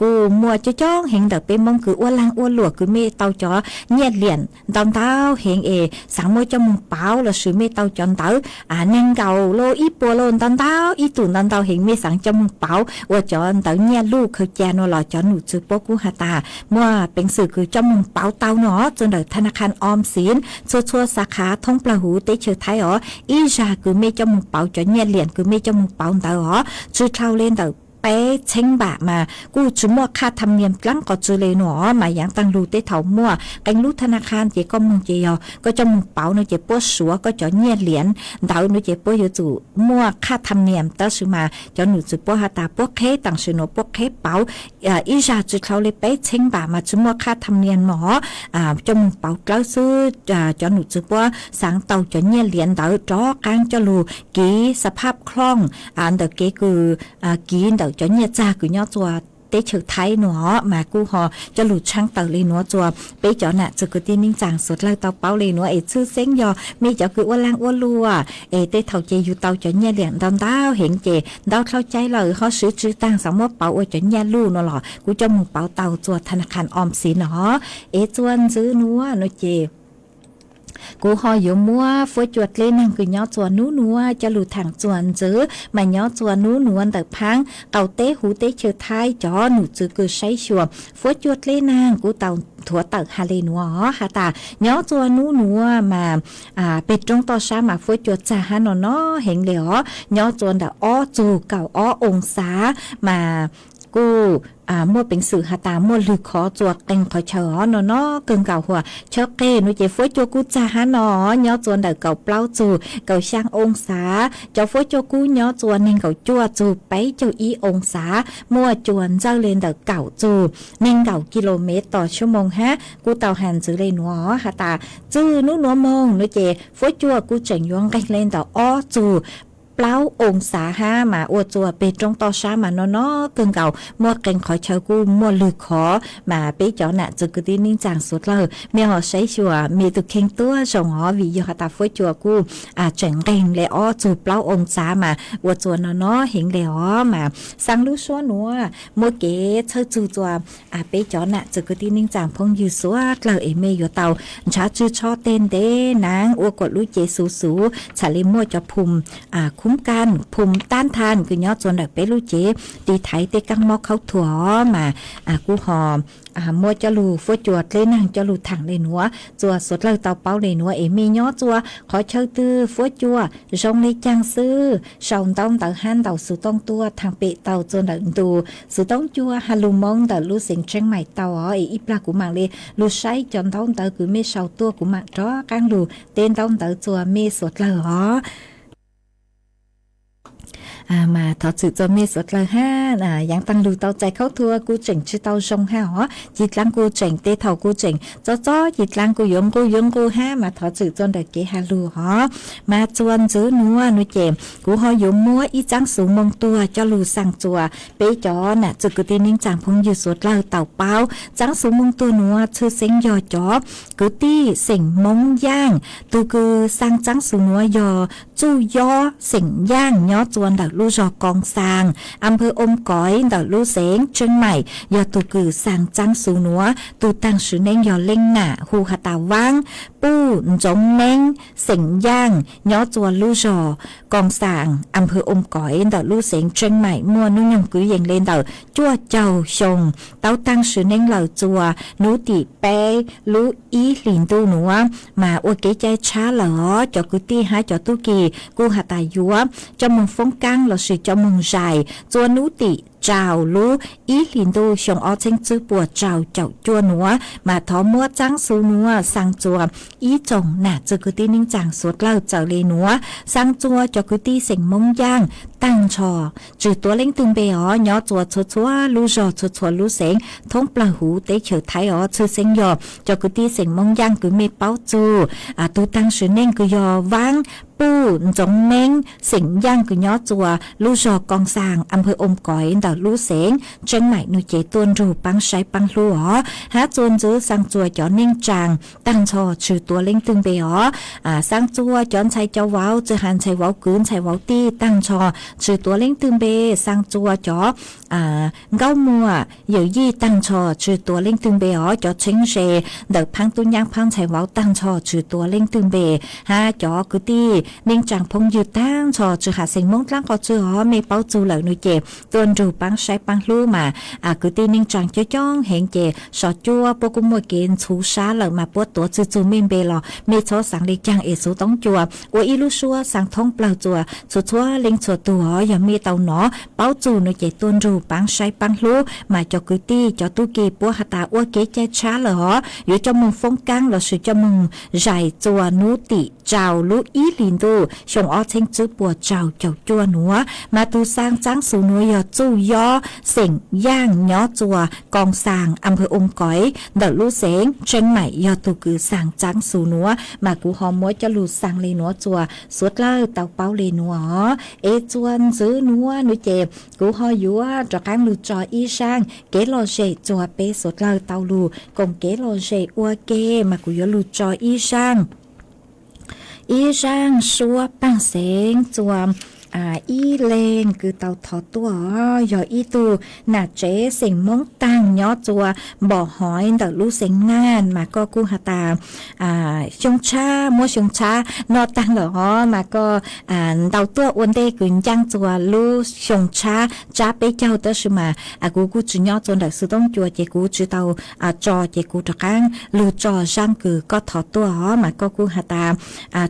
กูมัวจ้องเห็นเต่าเป้มองคืออ้วนลังอ้วนหลวกคือเมเต่าจอเนี่ยเหรียญตอนเต่าเห็นสามโมจมงเป้าเราซื้อเมเต่าจอนเต่าเน่งเก่าโลอีปัวโลนตอนเต่าอีตุนตอนเต่าเห็นเมสังจมงเป้าว่าจอนเต่าเนี่ยลูกเขาแจนว่าหล่อจอนหนูซื้อปกูหาตามัวเป็นสื่อคือจมงเป้าเต่าเนาะจนเดธนาคารออมสินชัวสาขาท่องปลาหูเตเชอไทยอีจาคือเมจมงเป้าจอนเนี่ยเหรียญคือเมจมงเป้าเต่าชื่อเท่าเล่นเต่าเป๊ะเช่งบะมากูจุมั่วค่าธรรมเนียมกลั้งก็จือเลยหนอมาอย่างตังรูเต้เถามั่วกันรู้ธนาคารเจก็มึงเจียวก็จะมึงเป๋าเนเจปัวสัวก็จะเงียเหรียญดาวเนเจปัวอยู่จู่มั่วค่าธรรมเนียมตั้งซื้อมาจะหนูจุปัวหาตาปัวเคต่างซื้อหนูปัวเคเป๋าอีจาจุเขาเลยเป๊ะเช่งบะมาจุมั่วค่าธรรมเนียมหมอจะมึงเป๋าเกล้าซื้อจะหนูจุปัวสังเตาจะเงียเหรียญดาวจ้อกลางจะรูกีสภาพคล่องเดอเกคือกีเดอจะเนี่ยจ้าคือเนาะตัวเต tế chữ thái nó mà cú họ cho lụt trăng tờ lên nó chùa bây giờ nè chữ cái tin ninh chàng suốt lời tao báo lên nó ấy chữ xén do mi cho cứ uốn lang uốn lùa ấy tế thầu chơi yêu tao cho nhà liền đòn tao hiện chè đau thao cháy lời họ sửa chữ tăng sống mất bảo cho nhà lu nó lọ cú cho mùng bảo tàu chùaธนาคารออมสินnó ấy chuan chữ nó chè cú họอยู่มัวฝนจวดเล่นนั่งคือย้อจวนนัวจะหลุดทางจวนจื้อมาย้อจวนนัวแต่พังเต่าเต้หูเต้เชือไทยจอหนูจื้อคือใช้ชัวฝนจวดเล่นนั่งกูเต่าถั่วเต่าฮาเลนัวฮะตาย้อจวนนัวมาเป็ดตรงต่อช้ามาฝนจวดจ่าฮานอนอเห็นเลยย้อจวนแต่อ้อจูเก่าอ้อองศามากูมั่วเป็นสื่อหาตามั่วลือขอจวกเต็งขอเฉอเนาะเกินเก่าหัวเชเกนุเจฟ้จัวกูจ่าฮะเนาะย้อจวนเดาเก่าเปล่าจูเก่าช่างองศาเจ้าฟ้จัวกูย้อจวนเน่งเก่าจัวจูไปเจ้าอีองศามั่วจวนเจ้าเลนเดาเก่าจูเน่งเก่ากิโลเมตรต่อชั่วโมงฮะกูเต่าหันจื้อเลยนัวหาตาจื้อนู้นัวมงนุเจฟ้จัวกูเจ๋งย้อนกันเลนเดาอ้อจูเปล่าองศาห้ามาอวดจัวไปตรงต่อช้ามาเนาะเกินเก่ามัวเก่งขอเชากูมัวลือขอมาไปเจาะหน้าจุกตีนิ่งจางสุดเลยเมียhọใช้ชัวมีตุเข่งตัวส่งหอวิยหตาฟ้จัวกูเจ๋งเร่งเลยอ้อจูเปล่าองศามาอวดจัวเนาะเห็นเลยอ้อมาสังลูกชัวนัวมัวเก๋เธอจูจัวไปเจาะหน้าจุกตีนิ่งจางพงอยู่สัวเลยเอเมยอยู่เตาชาจื้อชอเต้นเด้นางอวดกดลูกเจสูชาลิมัวจะพุมคุ้มกันภูมิต้านทานคือย้อจนแบบเปรูเจตีไทยเตกังมอกเขาถั่วมากูหอมมัวจะลูฟัวจวดเลยนั่งจะลูถังเลยนัวจัวสดเลยเตาเป้าเลยนัวเอมีย้อจัวขอเชิญตื้อฟัวจัวจงเลยจังซื้อชาวต้องเตาหันเตาสุต้องตัวทางเปะเตาจนเดินดูสุต้องจัวฮัลโลมองเตาลูเสียงเชียงใหม่เตาอีปลากูมังเลยลูใช้จนต้องเตาคือไม่ชาวตัวกูมังจ้อกังลูเต้นต้องเตาจัวไม่สดเลยมาถอดสื่อจะมีสดเลยฮะยังตั้งดูเตาใจเข้าทัวกูเจ๋งชื่อเตาชงฮะจิตลังกูเจ๋งเตะเท่ากูเจ๋งจ้อจิตลังกูยงกูฮะมาถอดสื่อจนเด็กเกฮาลูมาจวนจื้อนัวนุเจมกูหอยมัวอีจังสูงมงตัวจะลูสั่งจัวเปจอน่ะจุกตีนิ่งจางพงอยู่สดเลยเต่าเป้าจังสูงมงตัวนัวชื่อเซ็งยอจอกูตี้เสียงมงย่างตูคือสั่งจังสูงนัวยอจู้ยอเสียงย่างย้อจวนดักลูจอกองซางอำเภออมก๋อยดักลูเสงเชียงใหม่ยอตูกือสั่งจังสูนัวตูตังสือเน่งยอเล่งหน้าหูหตาว่างปู้จงเน่งเสียงย่างย้อจวนลูจอกองซางอำเภออมก๋อยดักลูเสงเชียงใหม่มัวนุ่งยงกุยเยงเล่นดักจั่วเจ้าชงเต้าตังสือเน่งเหล่าจัวนูติเปลูอีหลินตูหนัวมาอวดเกใจช้าเหรอจอกุตี้หาจอตุกีกูหตายัวจอมึงฟงกังเราสือจอมึงใจจัวนูติเจ้าลูอีหลินตูชงออเชงจื้อปัวเจ้าจัวหนัวมาทอมัวจังสูนัวสังจัวอีจงน่ะจือกุตี้นิ่งจางสวดเล่าเจ้าเลนัวสังจัวจอกุตี้เสียงมงย่างตั้งชอจือตัวเล่งตึงเบอ๋อยอจัวชัวลูจอชัวลูเสงท้องปลาหูเตเฉยไทยอ๋อชื่อเสียงยอจอกุตี้เสียงมงย่างคือเมเป้าจูตูตั้งชื่อเน่งคือยอวางปูจงเน่งเสียงย่างคือยอจัวลูจอกองซางอำเภออมก๋อยดาวลูเสงเชียงใหม่นุเจตวนรูปังใช้ปังลูอ๋อหาจวนจื้อสังจัวจอเน่งจางตั้งชอชื่อตัวเล่งตึงเบอ๋อสังจัวจอนใช้เจ้าว้าวจื้อหันใช้ว้าวกืนใช้ว้าวตี้ตั้งชอชื่อตัวเล่งตึงเบสังจัวจอเก้ามัวเหยี่ยวยี่ตั้งชอชื่อตัวเล่งตึงเบอ๋อจอเชิงเชเด็กพังตุนยางพังใช้ว้าวตั้งชอชื่อตัวเล่งตึงเบหาจอกุตี้นิ่งจังพงยืดตั้งชอจือหาเสียงมงตั้งก็จืออ๋อไม่เป้าจูเหล่านุเจตัวรูปังใช้ปังลู่มากุตี้นิ่งจังจ้องเห็นเจสอจัวปกุมวยเกณฑ์ชูช้าเหล่ามาปวดตัวจูเมนเบลอเมโชสังเล็กจังเอสูต้องจัวออีลูชัวสังท้องเปล่าจัวชัวเล็งชัวตัวอย่ามีเตาหนอเป้าจูนุเจตัวรูปังใช้ปังลู่มาจอกุตี้จอตุกีปัวหตาอ้วเกใจช้าเหรออยู่จมุงฟงกังเราสือจมุงใหญ่จัวนุติเจ้าลูอีลิน ดูชงอ้อเชิงจื้อปัวเจ้าจัวหนัวมาตูสร้างจ้างสูนัวยอจู้ยอเสียงย่างย้อจัวกองสางอำเภอองค์ก๋อยเดอะลู่เสงเชียงใหม่ยอตูกือสางจ้างสูนัวมากูหอมมวยจะลู่สางเลนัวจัวสวดเล่าเตาเป้าเลนัวเอจวนซื้อนัวนุเจ็บกูหอยัวจากการลู่จออีช่างเกลอเจจัวเปสวดเล่าเตาลู่กงเกลอเจอัวเกมากูยอลู่จออีช่างชัวปังเสงจวมอีเลงคือเตาทอตัวยออีตูหนาเจเสียงมงตังยอจัวบ่อหอยเดอลูเสียงนานมาก็กู้หาตาชงชามัวชงชานอตังเหรอมาก็เตาตัวอ้วนเดกุนจังจัวลูชงชาจ้าไปเจ้าเตอร์ชมากูจุยอจนเดอสุต้องจัวเจกูจือเตาจอเจกูตะกังลูจอจังคือก็ทอตัวมาก็กู้หาตา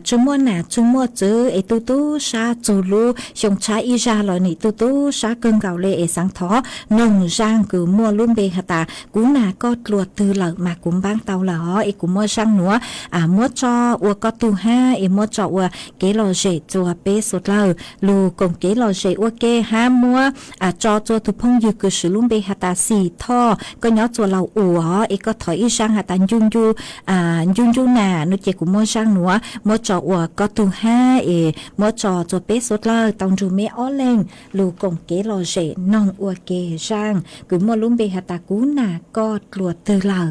จุมัวหนาจุมัวจือไอตูตูชาจูลูชงชาอีจาลอนี่ตูตูชาเกิงเก่าเลเอสังทอนงจางคือมัวลุ่มเบหตากูนาก็ตรวจตือเหล่ามากุมบ้างเตาเหล่อเอกูมัวช่างหนัวมัวจออัวก็ตูห้าเอมัวจออัวเกลอเจจัวเปสุดเหล่าลูกงเกลอเจอัวเกห้ามัวจอจัวทุพงยืคือสือลุ่มเบหตาสี่ท่อก็ย้อจัวเหล่าอัวเอก็ถอยอีช่างหตายุนยูนานุเจกูมัวช่างหนัวมัวจออัวก็ตูห้าเอมัวจอจัวเปสุดเหล่าตองจูเมอ้อเลงลูกงเกลอเจนองอัวเกช่างคือมัวลุ่มเบหตากูนาก็ตรวจตือเหล่า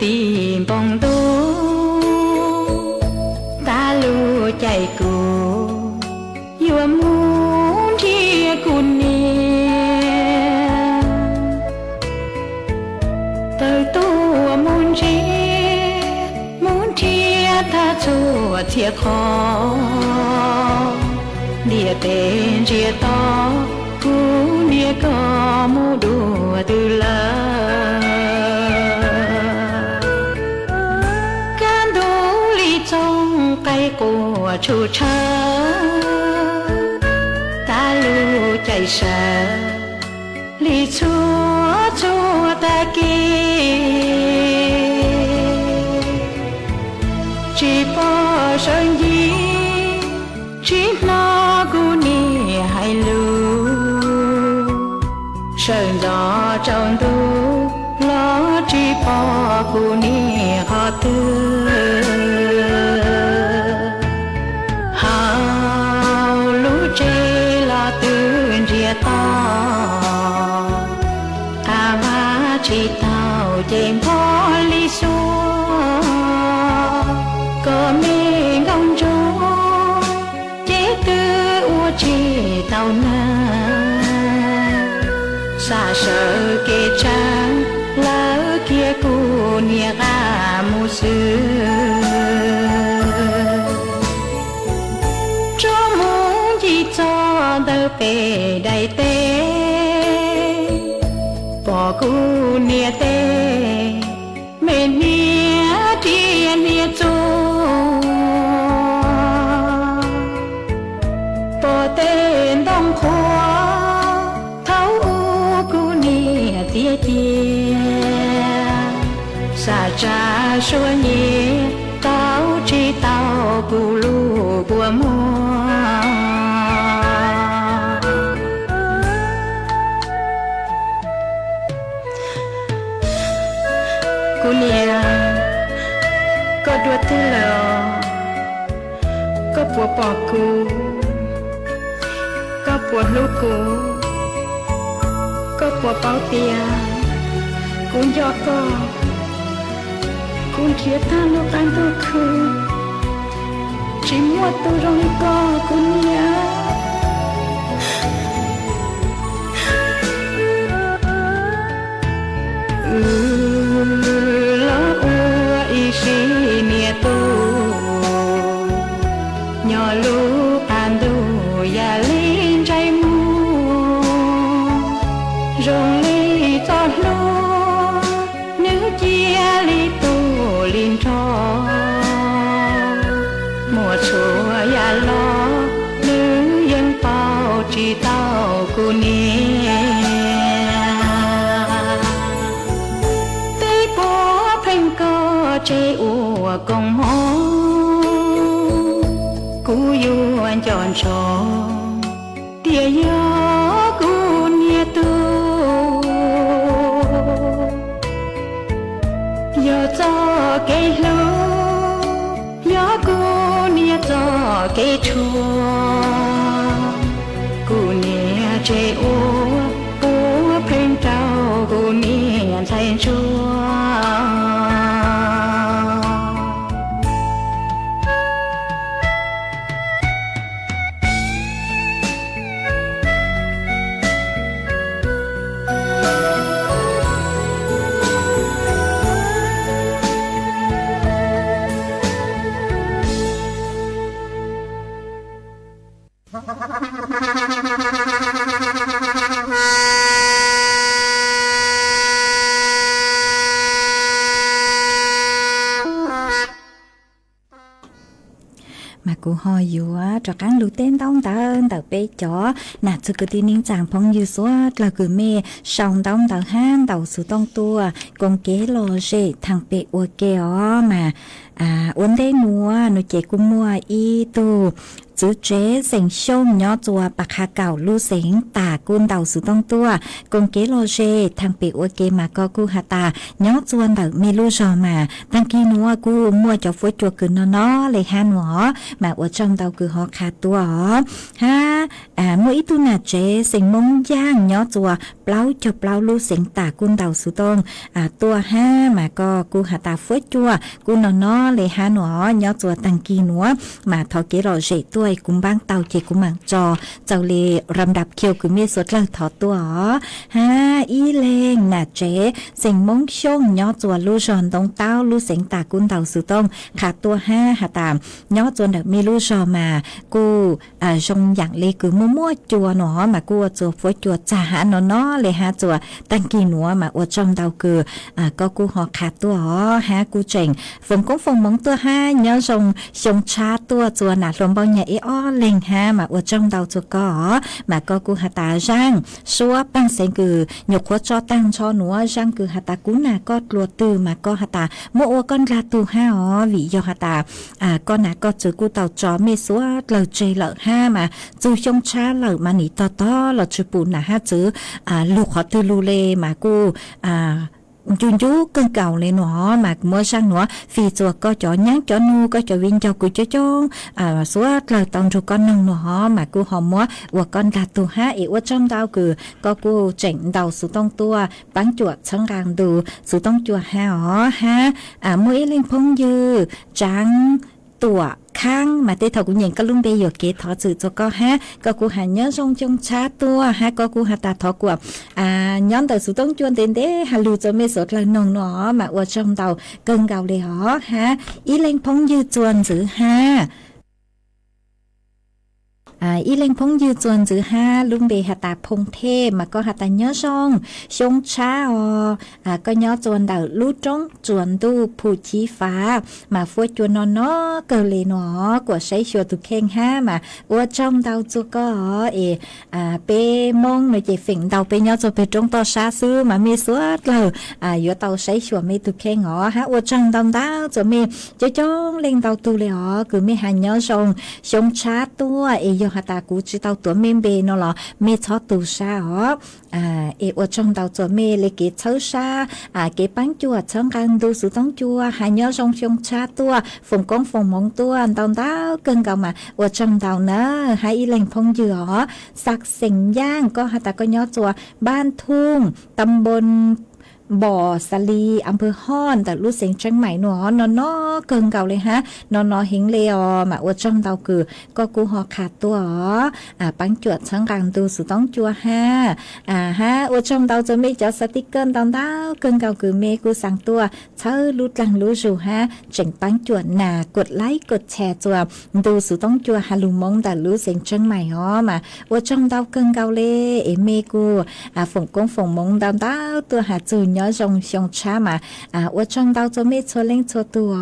ตีบองดูตาลูใจกูอยู่มูที่กูเนี่ยเติร์ตัวมูนที่ถ้าชัวเทียคอเดียเตนเจียต่อกูเดียก็มูดูตือละกัวชูเชอตาลูใจเชอลีชัวตะกีจีปอเชิงยีจีนอกูนี่ให้ลูเชิงดอจงดูล้อจีปอกูนี่ขอตือchỉ tao chém phó lý xua có mê ngông chó chế tư ua chỉ tao na xa sợ kê trang lỡ kia cu nia ga mu sư cho muốn chỉ cho tơ về đầy tê bỏ cu nia tê mê nia tia nia chô bỏ tên đông khoa thấu cu nia tia tia xa cha xua nhẹ tao chỉ tao cu lu của mua có đua tư lờ có bùa bỏ cù có bùa lú cù có bùa bao tia cũng do cũng chia tan lúc anh tôi khứ chỉ mua tôi rong co cũng nhớ la nhỏ lu an du ya lên trái mu rong li cho lu nữ chia li tu linh cho mùa xuân ya lo nữ dân bao chỉ tao cô nia tây bố phanh co chế ua công hó cú yêu anh chọn cho tia gió cú nia tu gió cho cây lúa gió cú nia cho cây chua cú nia chế ô bố phên trao cú nia thay chua mà cô hỏi yếu cho các lũ tên đông tơn tờ bê chó nà chứ cứ tin ninh chàng phong như số là cứ mê sòng đông tờ han tàu sự tông tua con kế lò dê thằng bê ua kéo mà uốn đây mua nó chế cũng mua y tu chữ chế sành sông nhỏ chùa bạc hà cào lưu sánh tà côn đầu sự tông tua con kế lô dê thằng bị ua kế mà có cu hà tà nhỏ chùa đầu mê lưu rò mà thằng kia mua cu mua cho phối chùa cứ nó lấy han ngõ mà ở trong đầu cứ họ khá tua ha mỗi tu nà chế sành mông giang nhỏ chùa plau cho plau lưu sánh tà côn đầu sự tông tua ha mà có cu hà tà phối chùa cu nó lấy han ngõ nhỏ chùa thằng kia nữa mà thọ kế lô dê tua cũng bang tàu chỉ cũng mang trò tàu lì rầm đạp kiều cứ miết suốt lần thọ tua ha y lên nà chế sành mông sông nhỏ chùa lu giòn đông tao lu sánh tà cún tàu sử tông khá tua ha hà tạm nhỏ chùa được mi lu giò mà cô trong dạng lì cứ mua chùa nó mà cô chùa phối chùa trả hả nó lì ha chùa tăng kỳ nữa mà ở trong tàu cứ có cô họ khá tua ha cô chỉnh phòng cũng phòng mong tua ha nhớ trong cha tua chùa nà lồng bao nhà lên ha mà ở trong đầu cho có mà có cô hà ta rang xóa băng sen cứ nhục khó cho tăng cho nữa rang cứ hà ta cú nà có lùa từ mà có hà ta mua con ra tu ha vì do hà ta con nà có chữ cô tàu chó mê xóa lời chơi lợ ha mà dù trong cha lợ mà nỉ to là chữ bù nà ha chữ lục khó từ lù lê mà cô chun chú cơn cầu lên nó mà mới sang nữa vì chùa có chó nhắn chó nu có chó viên cho cô chó số lời tông cho con nông nó mà cô họ múa của con gà tu ha ở trong tao cứ có cô chỉnh đầu số tông tua bán chuột sáng càng đủ số tông chuột ha mỗi lên phong dư trắng tua khang mà tê thầu cũng nhìn cái lung bê giờ kế thọ sự cho có ha có cô hà nhớ trong cha tua ha có cô hà ta thọ của nhóm tàu số tông chuồn đến đấy hà lù cho mê sốt là nồng nó mà ở trong tàu cơn gạo để họ ha ý lên phong dư chuồn giữ ha y lên phong dư chuồn giữ ha lung bê hà ta phong thê mà có hà ta nhớ trong cha có nhớ chuồn đầu lú trống chuồn tu phù chi phá mà phối chuồn nó cờ lì nó của sấy chùa tu khen ha mà ở trong đầu chú có bê mông mà chỉ phỉnh đầu bê nhớ cho bê trong to xa xứ mà mê suốt lờ ở tàu sấy chùa mê tu khen ngõ ha ở trong đầu đau cho mê cho lên đầu tu lì họ cứ mê hà nhớ trong cha tua do hà ta cú chỉ tàu tuổi mê bê nó là mê chó tu xa họ ở trong tàu cho mê lấy cái chấu xa cái bánh chua chấm gan đu sữa tống chua hà nhớ trong cha tua phòng con phòng mong tua tàu đau cơn gạo mà ở trong tàu nữa hai lên phong dừa sạc sình giang có hà ta có nhớ chùa ban thung tầm bồn บ่อสลีอำเภอฮ้อนแต่รู้เสียงเชียงใหม่หนอนอเกิงเก่าเลยฮะนอเฮงเลอมาอวดจ้องเตาคือก็กูหอขาดตัวปังจวดช่างกลางดูสุต้องจัวฮะฮะอวดจ้องเตาจะไม่จะสติกเกอร์ตอนเต้าเกิงเก่าคือเมกูสั่งตัวเธอรู้จังรู้อยู่ฮะเจ๋งปังจวดกดไลค์กดแชร์จัวดูสุต้องจัวฮาลุมงแต่รู้เสียงเชียงใหม่มาอวดจ้องเตาเกิงเก่าเลยเมกูฝงกงฝงมงดาวเต้าตัวหาจูนย้อนชงช้ามาอวดจ้องเตาจะไม่ชัวเล่งชัวตัว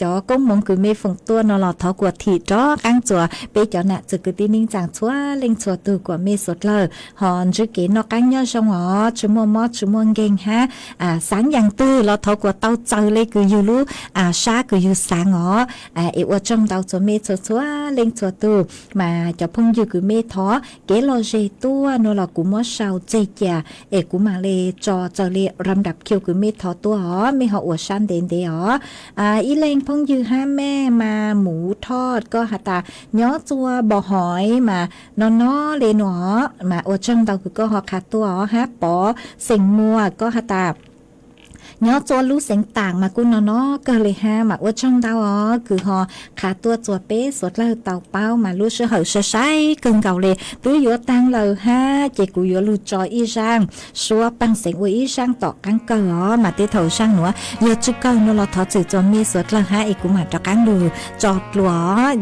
จอก้มมงคือไม่ฝงตัวนอหลอดทอกวดถีจ้อกังจัวไปจอน่ะจะกึตีนิ่งจางชัวเล่งชัวตัวกว่าไม่สดเลยหอนจุเก๋นอกังย้อนชงจุมัวมอจุมัวเก่งฮะสังอย่างตื้อเราทอกวดเต้าเจอเลยคืออยู่รู้ชาคืออยู่สังอวดจ้องเตาจะไม่ชัวเล่งชัวตัวมาจะพงอยู่คือไม่ท้อเก๋โลเจตัวนอหลอดกูมัวชาวเจียกูมาเลยจอเจอเลยลำดับคิวคือไม่ท้อตัวไม่หออวดชันเด่นเดียวอีเลงพงยือห้าแม่มาหมูทอดก็หาตาย้อจัวบ่อหอยมานอนอเลนอมาโอจังเตาคือก็หอขาตัวฮะปอเสียงมัวก็หาตาย้อจัวรู้เสียงต่างมากุนอก็เลยฮะมาโอจังเตาคือหอขาตัวจัวเป๊ะสดเลยเตาเป้ามารู้เชื่อเหอใช้เกินเก่าเลยตู้ยัวตังเลยฮะเจกูยัวรู้จออีช่างชัวปังเสียงอุ้ยอีช่างต่อกังเกอมาเตะเถาช่างหนัวยัวจุกเกอเราถอดจืดจอมีสดเลยฮะอีกูมาจอกังดูจอดหลัว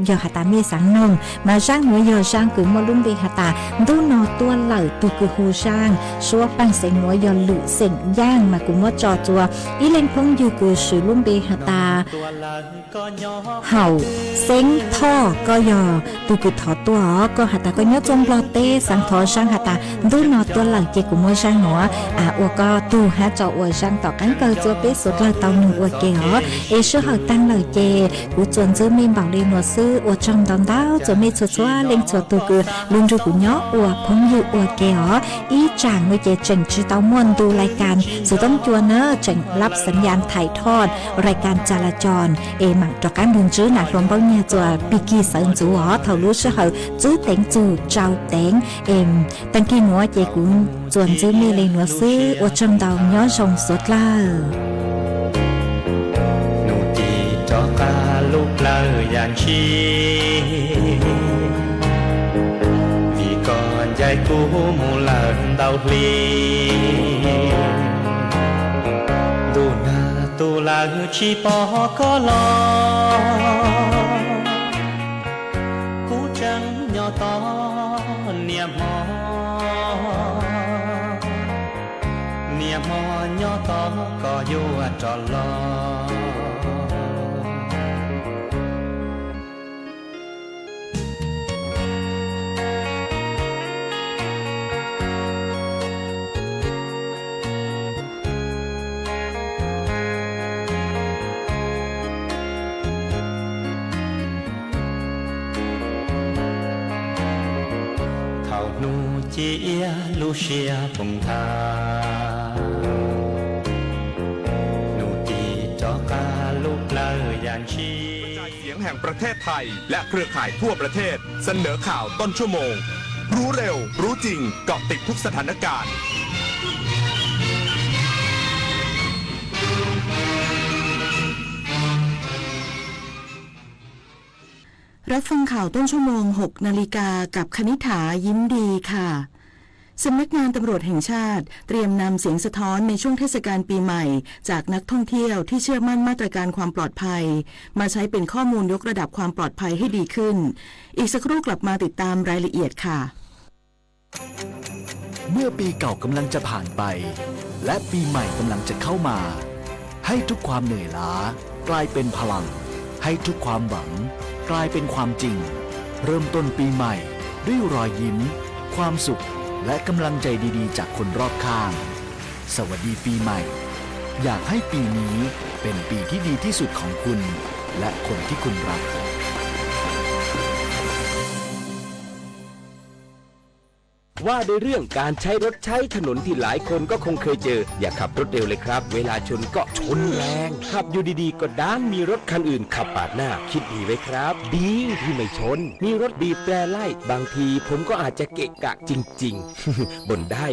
ยอหาตามีสังนงมาช่างหัวยอช่างคือมาลุ่มเบหาตาดูนอตัวเหล่าตัวคือหูช่างชัวปังเสียงหัวยอหลุเสียงย่างมากูมาจอจัวอีเล่นพงยูกูสือลุ่มเบหาตาเห่าเซ็งท่อก็ยอตูกุถอตัวก็หาตาก็ยอจมปลอเต้สังทอช่างหาตาดูนอตัวหลังเจกุมัวช่างหัวอวก็ตูหาจออวช่างต่อกันเกอจัวเป๊ะสุดเลยเตาหนึ่งอวเก๋เอชื่อเหาตั้งเลยเจกูจวนเจอมีบ่าวเรียนหัวซื้ออวจังตอนเต้าจะไม่ชัวชัวเล่งชัวตูกูลุงดูกูยออวพงยูอวเก๋อีจางไม่เจเจ๋งชื่อเต้ามวนดูรายการสุดต้องจัวเนอเจ๋งรับสัญญาณถ่ายทอดรายการจราจรหมักจอการลุงจื้อหนักรวมเป้าเนี่ยจัวปีกีเสิร์จูเท่ารู้เชื่อเหาจื้อเต็งจูเจ้าเต็งตั้งกี่หัวเจกูจวนจื้อมีเลยหัวซื้ออวจังเต้าย้อนชงสดล่าcho cả lúc lời dàn chi vì còn dài cũ một lần đau ly dù na tu là chi bỏ có lo cú trắng nhỏ to niềm mò nhỏ to có vô trò lo chia Lucia phong thaนูตีจอกาลูกลายานชีเสียงแห่งประเทศไทยและเครือข่ายทั่วประเทศเสนอข่าวต้นชั่วโมงรู้เร็วรู้จริงเกาะติดทุกสถานการณ์รับฟังข่าวต้นชั่วโมง 6 นาฬิกากับคณิษฐายิ้มดีค่ะสำนักงานตำรวจแห่งชาติเตรียมนำเสียงสะท้อนในช่วงเทศกาลปีใหม่จากนักท่องเที่ยวที่เชื่อมั่นมาตรการความปลอดภัยมาใช้เป็นข้อมูลยกระดับความปลอดภัยให้ดีขึ้นอีกสักครู่กลับมาติดตามรายละเอียดค่ะเมื่อปีเก่ากำลังจะผ่านไปและปีใหม่กำลังจะเข้ามาให้ทุกความเหนื่อยล้ากลายเป็นพลังให้ทุกความหวังกลายเป็นความจริงเริ่มต้นปีใหม่ด้วยรอยยิ้มความสุขและกำลังใจดีๆจากคนรอบข้างสวัสดีปีใหม่อยากให้ปีนี้เป็นปีที่ดีที่สุดของคุณและคนที่คุณรัก พ ว่าในเรื่องการใช้รถใช้ถนนที่หลายคนก็คงเคยเจออย่าขับรถเร็วเลยครับเวลาชนก็ชนแรงขับอยู่ดีๆก็ด้านมีรถคันอื่นขับปาดหน้าคิดดีไว้ครับดีที่ไม่ชนมีรถบีบแตรไล่บางทีผมก็อาจจะเกะกะจริงๆ บ่นได้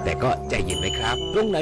แต่ก็ใจเย็นไว้ครับตรงไหน